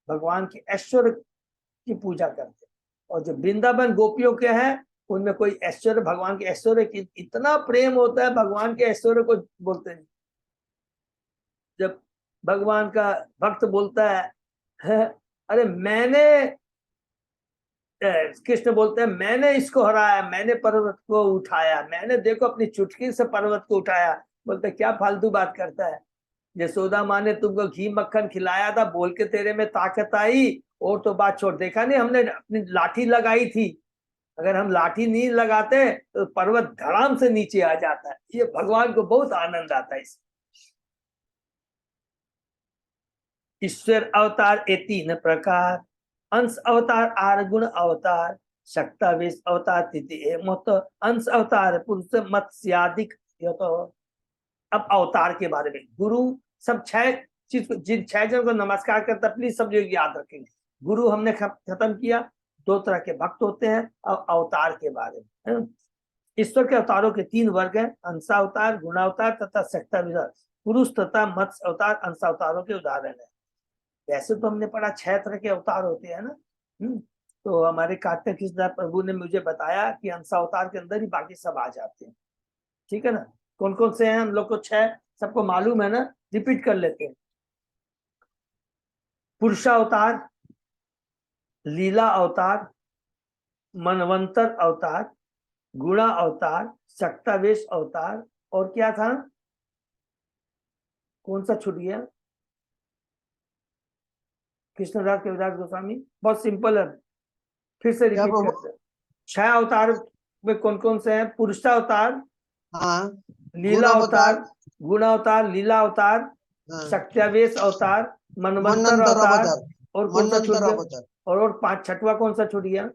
भगवान के ऐश्वर्य की पूजा करते हैं। और जो वृंदावन गोपियों के हैं उनमें कोई ऐश्वर्य, भगवान के ऐश्वर्य की इतना प्रेम होता है, भगवान के ऐश्वर्य को बोलते हैं। जब भगवान का भक्त बोलता है अरे मैंने, कृष्ण बोलते हैं मैंने इसको हराया, मैंने पर्वत को उठाया, मैंने देखो अपनी चुटकी से पर्वत को उठाया। बोलते क्या फालतू बात करता है, यशोदा माँ ने तुमको घी मक्खन खिलाया था, बोल के तेरे में ताकत आई, और तो बात छोड़। देखा नहीं हमने अपनी लाठी लगाई थी, अगर हम लाठी नहीं लगाते तो पर्वत धड़ाम से नीचे आ जाता है। ये भगवान को बहुत आनंद आता है। ईश्वर अवतार 3 प्रकार अंश अवतार आर्गुण अवतार शक्तावेश अवतार तिथि मत अंश अवतार पुरुष मत्स्यादिक। यह तो अब अवतार के बारे में गुरु सब छह चीज को, जिन छह जन को नमस्कार करता प्लीज सब लोग याद रखेंगे। गुरु हमने खत्म किया, दो तरह के भक्त होते हैं। अब अवतार के बारे में है? ईश्वर के अवतारों के तीन वर्ग हैं, अंशावतार, गुणावतार तथा शक्तावतार। पुरुष तथा मत्स्य अवतार अंशावतारों के उदाहरण है। वैसे तो हमने पढ़ा छह तरह के अवतार होते हैं ना। तो हमारे कार्तिक कृष्णदास प्रभु ने मुझे बताया कि अंशावतार के अंदर ही बाकी सब आ जाते हैं। ठीक है ना। कौन कौन से हैं हम लोग को छह सबको मालूम है ना, रिपीट कर लेते हैं। पुरुषावतार, लीला अवतार, मनवंतर अवतार, गुणा अवतार, शक्तावेश अवतार, और क्या था, कौन सा छूट गया? कृष्णदास कविराज गोस्वामी। बहुत सिंपल है, फिर से रिपीट करते हैं। छह अवतार में कौन कौन से हैं? पुरुषावतार, हाँ, लीला अवतार, गुणा अवतार, लीला अवतार, हाँ, शक्तावेश अवतार, मनवंतर मनंतर अवतार, अवतार, और कौन सा छूट मनंतर गया? अवतार, और पांच छठवा कौन सा छूट गया?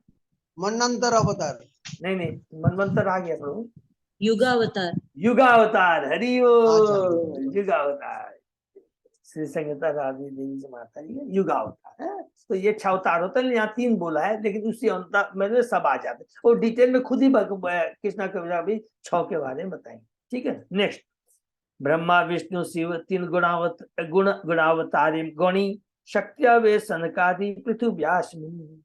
मनंतर अवतार, नहीं नहीं, मनवंतर आ गया प्रभु। युगावतार। युगावतार, हरि अच्छा। युगावतार, श्री संगीता राधी देवी जी माता जी का युगावतार है। तो ये छह अवतार होता है, यहाँ तीन बोला है लेकिन उसी अवतार में सब आ जाते हैं। और डिटेल में खुद ही कृष्णा कविता भी छह के बारे में बताएंगे। ठीक है। नेक्स्ट, ब्रह्मा विष्णु शिव तीन गुणावतारी गौणी शक्त्यावेश सनकादि पृथु व्यास मुनि।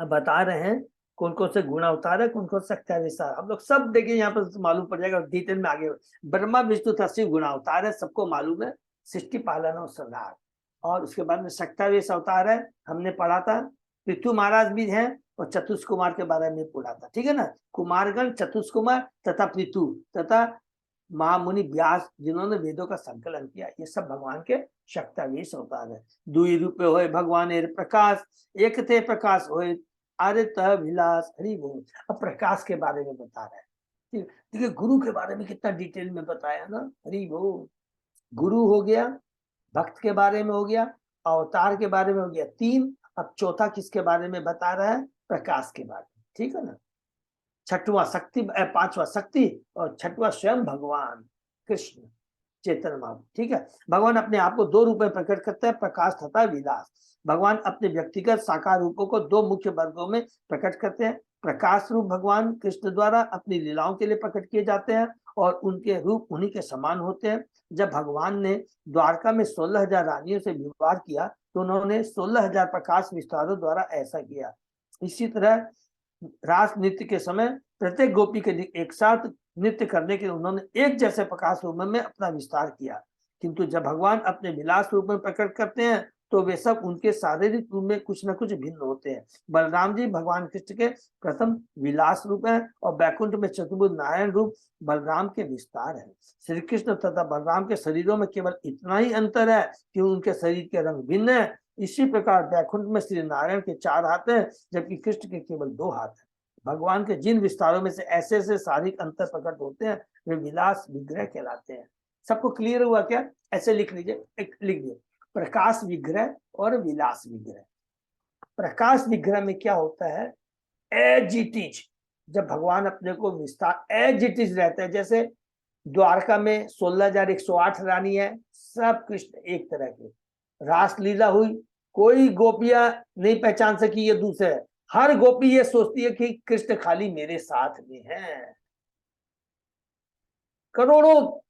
अब बता रहे हैं कौन कौन से गुण अवतार है, कौन कौन सा शक्त्यावेश है। हम लोग सब देखिए यहाँ पर मालूम पड़ जाएगा, डिटेल में आगे। ब्रह्मा विष्णु तथा शिव गुण अवतार है, सबको मालूम है, सृष्टि पालन और संहार। और उसके बाद में शक्त्यावेश अवतार है, हमने पढ़ा था। पृथु महाराज भी हैं और चतुष कुमार के बारे में पढ़ा था। ठीक है ना। कुमारगण, चतुष कुमार तथा पृथु तथा महामुनि व्यास जिन्होंने वेदों का संकलन किया, ये सब भगवान के शक्त्यावेश अवतार है। दुई रूप होए भगवान प्रकाश, एक थे प्रकाश होए आदित्य विलास, हरि बोल। अब प्रकाश के बारे में बता रहा है। देखिए गुरु के बारे में कितना डिटेल में बताया ना, हरि बोल। गुरु हो गया, भक्त के बारे में हो गया, अवतार के बारे में हो गया तीन। अब चौथा किसके बारे में बता रहा है? प्रकाश के बारे में। ठीक है ना। छठवां शक्ति, पांचवा शक्ति, और छठवां स्वयं भगवान कृष्ण चेतन महाप्रभु। ठीक है। भगवान अपने आप को दो रूप में प्रकट करते हैं, प्रकाश तथा विलास। भगवान अपने व्यक्तिगत साकार रूपों को दो मुख्य वर्गों में प्रकट करते हैं। प्रकाश रूप भगवान कृष्ण द्वारा अपनी लीलाओं के लिए प्रकट किए जाते हैं और उनके रूप उन्हीं के समान होते हैं। जब भगवान ने द्वारका में 16,000 रानियों से विवाह किया तो उन्होंने 16,000 प्रकाश विस्तारों द्वारा ऐसा किया। इसी तरह रास नृत्य के समय प्रत्येक गोपी के एक साथ नृत्य करने के लिए उन्होंने एक जैसे प्रकाश रूप में अपना विस्तार किया। किंतु जब भगवान अपने विलास रूप में प्रकट करते हैं तो वे सब उनके शारीरिक रूप में कुछ न कुछ भिन्न होते हैं। बलराम जी भगवान कृष्ण के प्रथम विलास रूप है और बैकुंठ में चतुर्भुज नारायण रूप बलराम के विस्तार है। श्री कृष्ण तथा बलराम के शरीरों में केवल इतना ही अंतर है कि उनके शरीर के रंग भिन्न है। इसी प्रकार बैकुंठ में श्री नारायण के 4 हाथ हैं जबकि कृष्ण के केवल 2 हाथ हैं। भगवान के जिन विस्तारों में से ऐसे ऐसे शारीरिक अंतर प्रकट होते हैं वे विलास विग्रह कहलाते हैं। सबको क्लियर हुआ क्या? ऐसे लिख लीजिए, एक लिख दिए, प्रकाश विग्रह और विलास विग्रह। प्रकाश विग्रह में क्या होता है? एज इट इज, जब भगवान अपने को विस्तार एज इट इज रहता है। जैसे द्वारका में 16,108 रानी है, सब कृष्ण एक तरह के। रासलीला हुई, कोई गोपियां नहीं पहचान सकी ये दूसरे है। हर गोपी ये सोचती है कि कृष्ण खाली मेरे साथ में है। करोड़ों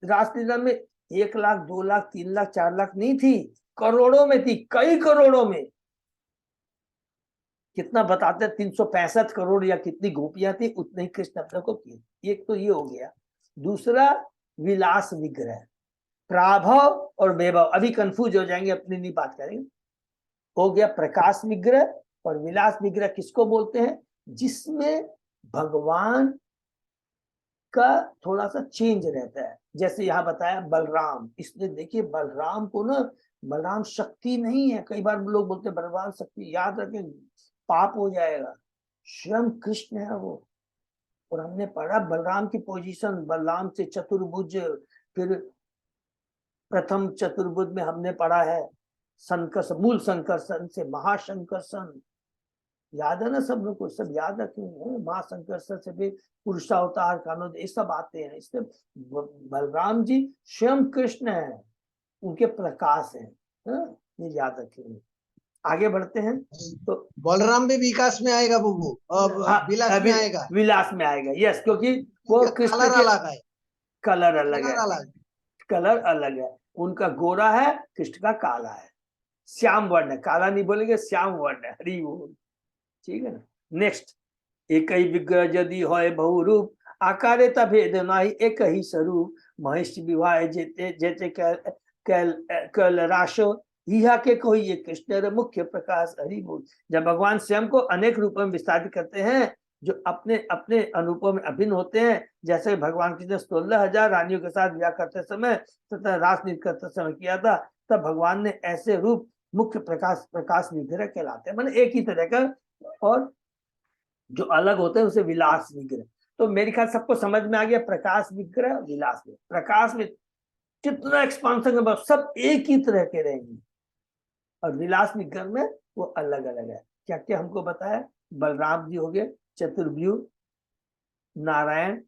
रासलीला में 1 लाख 2 लाख 3 लाख 4 लाख नहीं थी, करोड़ों में थी, कई करोड़ों में। कितना बताते हैं? 365 करोड़ या कितनी गोपियां थी, उतने ही कृष्ण अपने को किए। एक तो ये हो गया। दूसरा विलास विग्रह, प्राभव और वैभव। अभी कंफ्यूज हो जाएंगे, अपनी नहीं बात करेंगे। हो गया प्रकाश विग्रह और विलास विग्रह किसको बोलते हैं? जिसमें भगवान का थोड़ा सा चेंज रहता है। जैसे यहाँ बताया बलराम, इसलिए देखिए बलराम को ना, बलराम शक्ति नहीं है। कई बार लोग बोलते हैं बलराम शक्ति, याद रखें पाप हो जाएगा। स्वयं कृष्ण है वो। और हमने पढ़ा बलराम की पोजीशन, बलराम से चतुर्भुज, फिर प्रथम चतुर्भुज में हमने पढ़ा है संकर्षण, मूल संकर्षण से महासंकर्षण, याद है ना सब लोग को, सब याद रखेंगे। महासंकर्षण से भी पुरुषावतार कानोद, ये सब आते हैं। इसमें बलराम जी स्वयं कृष्ण है, उनके प्रकाश है, ये याद रखेंगे। आगे बढ़ते हैं तो बलराम भी विकास में आएगा प्रभु, अब हाँ, विलास में आएगा। विलास में आएगा, यस, क्योंकि वो कृष्ण कलर के अलग है, कलर अलग है, कलर अलग। कलर अलग है। उनका गोरा है, कृष्ण का काला है, श्याम वर्ण है, काला नहीं बोलेंगे, श्याम वर्ण है। हरि बोल, ठीक है ना। नेक्स्ट, एक ही विग्रह यदि होय बहुरूप, आकारे भेद नाही एक ही स्वरूप, महेश विवाह जेते जेते कल राशो, यह के कोई ये कृष्ण मुख्य प्रकाश। हरि बोल। जब भगवान स्वयं को अनेक रूपों में विस्तारित करते हैं, जो अपने अपने अनुरूपों में अभिन्न होते हैं, जैसे भगवान कृष्ण 16,000 रानियों के साथ विवाह करते समय तथा रास नृत्य करते समय किया था, तब भगवान ने ऐसे रूप मुख्य प्रकाश विग्रह कहलाते हैं, मतलब एक ही तरह का, और जो अलग होते हैं उसे विलास विग्रह। तो मेरे ख्याल सबको समझ में आ गया, प्रकाश विग्रह, विलास विग्रह। प्रकाश में कितना एक्सपांशन है, सब एक ही तरह के रहेंगे, और विलास विग्रह में वो अलग अलग है। क्या क्या हमको बताया, बलराम जी हो गए चतुर्व्यूह, नारायण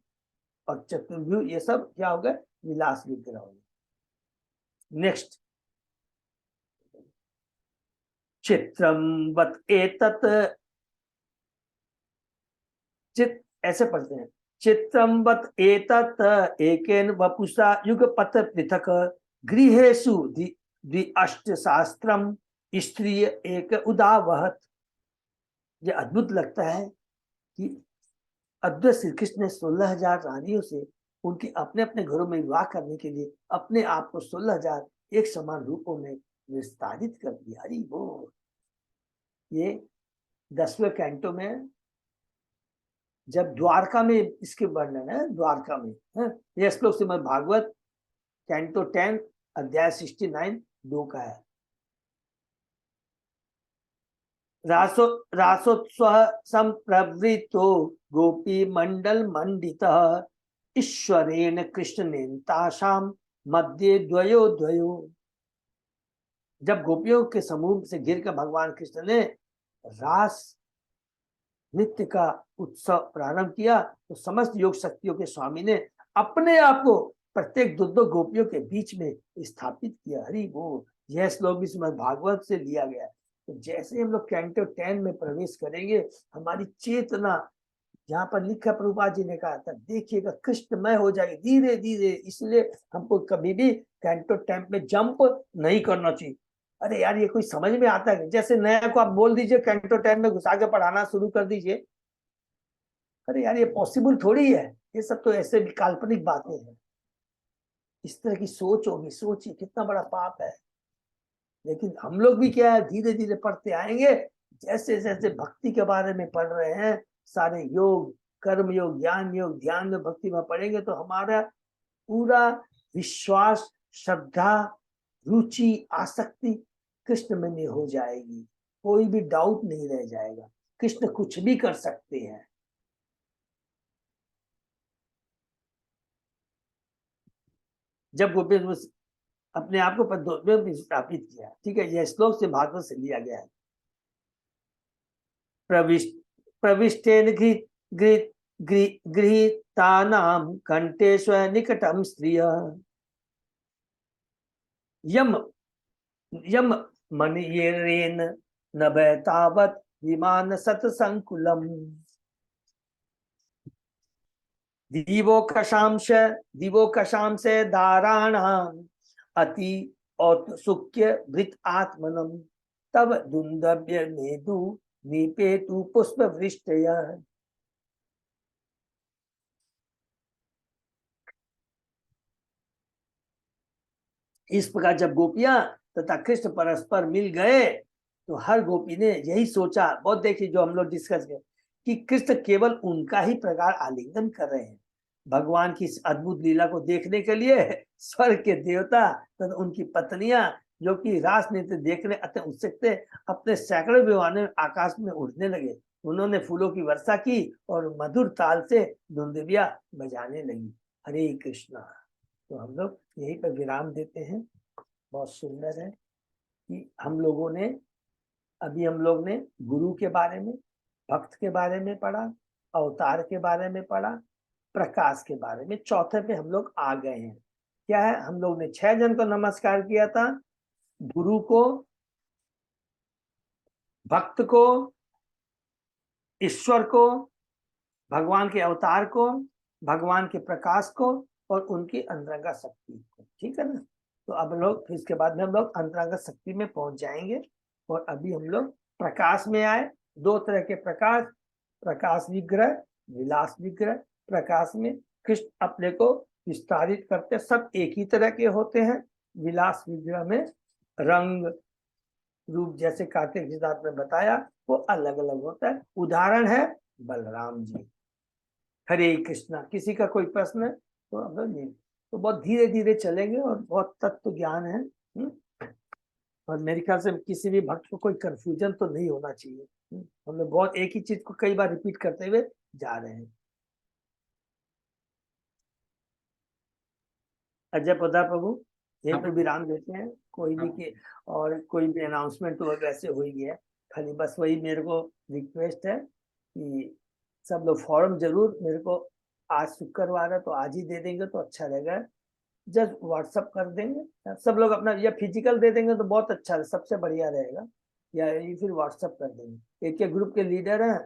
और चतुर्व्यूह, ये सब क्या हो गए, विलास विग्रह हो गए। नेक्स्ट, चित्रम वत एतत्, चित ऐसे पढ़ते हैं, चित्रम वत एतत् एकेन वपुषा युगपत पृथक, गृहेषु द्विअष्ट शास्त्रम स्त्रिय एक उदावहत। ये अद्भुत लगता है कि अद्वैत श्री कृष्ण ने 16,000 रानियों से उनके अपने अपने घरों में विवाह करने के लिए अपने आप को 16,000 एक समान रूपों में विस्तारित कर दिया। हरि बोल। ये 10वें कैंटो में जब द्वारका में इसके वर्णन है, द्वारका में है, यह श्लोक श्रीमद् भागवत कैंटो 10 अध्याय 69 2 का है। रासोत्सव संप्रवृत्तो गोपी मंडल मंडितः, ईश्वरेण कृष्णेन तासाम मध्ये द्वयो द्वयो। जब गोपियों के समूह से घिरकर भगवान कृष्ण ने रास नृत्य का उत्सव प्रारंभ किया, तो समस्त योग शक्तियों के स्वामी ने अपने आप को प्रत्येक दो गोपियों के बीच में स्थापित किया। हरि बोल। यह श्लोक भी श्रीमद् भागवत से लिया गया है। तो जैसे हम लोग कैंटो 10 में प्रवेश करेंगे, हमारी चेतना, जहाँ पर लिखा प्रभुपाद जी ने कहा था, देखिएगा कृष्णमय हो जाएगी धीरे धीरे। इसलिए हमको कभी भी कैंटो 10 में जंप नहीं करना चाहिए। अरे यार, ये कोई समझ में आता है? जैसे नया को आप बोल दीजिए कैंटो 10 में घुसा के पढ़ाना शुरू कर दीजिए, अरे यार ये पॉसिबल थोड़ी है। ये सब तो ऐसे भी काल्पनिक बातें हैं। इस तरह की सोच होगी, सोचिए कितना बड़ा पाप है। लेकिन हम लोग भी क्या है, धीरे धीरे पढ़ते आएंगे। जैसे जैसे भक्ति के बारे में पढ़ रहे हैं, सारे योग, कर्म योग, ज्ञान योग, ध्यान में, भक्ति में पढ़ेंगे, तो हमारा पूरा विश्वास, श्रद्धा, रुचि, आसक्ति कृष्ण में हो जाएगी। कोई भी डाउट नहीं रह जाएगा, कृष्ण कुछ भी कर सकते हैं। जब गोपी अपने आप को पद्मों में स्थापित किया, ठीक है, यह श्लोक से भागवत से लिया गया है। प्रविष्टेन गृहीतानां कंठेषु निकटं स्त्रिय, यम यम मणियेरेन नभः तावत् विमान सतसंकुलम्, दिवोकशांश दाराणाम् अति औत्सुक्य भृत आत्मनम, तब दुंदव्य मेदु निपेतु पुष्प वृष्टय। इस प्रकार जब गोपियां तथा कृष्ण परस्पर मिल गए, तो हर गोपी ने यही सोचा, बहुत देखिए जो हम लोग डिस्कस किए, कि कृष्ण केवल उनका ही प्रकार आलिंगन कर रहे हैं। भगवान की इस अद्भुत लीला को देखने के लिए स्वर्ग के देवता तथा उनकी पत्नियां, जो कि रास नृत्य देखने अति उत्सुक थे, अपने सैकड़ों विमानों आकाश में उड़ने लगे। उन्होंने फूलों की वर्षा की और मधुर ताल से धुंदबिया बजाने लगी। हरे कृष्णा। तो हम लोग यहीं पर विराम देते हैं। बहुत सुंदर है। कि हम लोग ने गुरु के बारे में, भक्त के बारे में पढ़ा, अवतार के बारे में पढ़ा, प्रकाश के बारे में। चौथे पे हम लोग आ गए हैं। क्या है, हम लोग ने 6 जन को नमस्कार किया था, गुरु को, भक्त को, ईश्वर को, भगवान के अवतार को, भगवान के प्रकाश को और उनकी अंतरंगा शक्ति को। ठीक है ना। तो अब लोग फिर इसके बाद में हम लोग अंतरंगा शक्ति में पहुंच जाएंगे। और अभी हम लोग प्रकाश में आए। 2 तरह के प्रकाश, प्रकाश विग्रह, विलास विग्रह। प्रकाश में कृष्ण अपने को विस्तारित करते, सब एक ही तरह के होते हैं। विलास विग्रह में रंग रूप, जैसे कार्तिक सिद्धार्थ ने बताया, वो अलग अलग होता है। उदाहरण है बलराम जी। हरे कृष्णा। किसी का कोई प्रश्न है तो हम लोग नहीं, तो बहुत धीरे धीरे चलेंगे और बहुत तत्व ज्ञान है। और मेरे ख्याल से किसी भी भक्त को कोई कंफ्यूजन तो नहीं होना चाहिए। हम लोग बहुत एक ही चीज को कई बार रिपीट करते हुए जा रहे हैं। अजय पदा प्रभु यहीं पे विराम देते हैं। कोई भी के और कोई भी अनाउंसमेंट तो वैसे हो ही है। खाली बस वही मेरे को रिक्वेस्ट है कि सब लोग फॉर्म जरूर मेरे को, आज शुक्रवार है तो आज ही दे देंगे तो अच्छा रहेगा। जस्ट व्हाट्सअप कर देंगे सब लोग अपना, या फिजिकल दे देंगे तो बहुत अच्छा है, सबसे बढ़िया रहेगा। या ये फिर व्हाट्सअप कर देंगे। एक ग्रुप के लीडर हैं,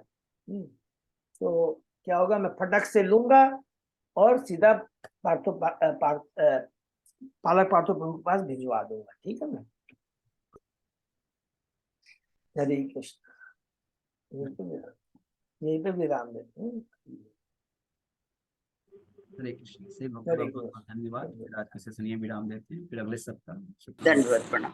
तो क्या होगा, मैं फटक से लूंगा और सीधा पालक पार्थो प्रभु के पास भिजवा दूंगा। ठीक है ना। हरे कृष्ण। यहीं पे विराम देते हैं। हरे कृष्ण। से भक्त हरे बहुत बहुत धन्यवाद। फिर आज के सेशन ये विराम देते हैं, फिर अगले सप्ताह। दंडवत प्रणाम।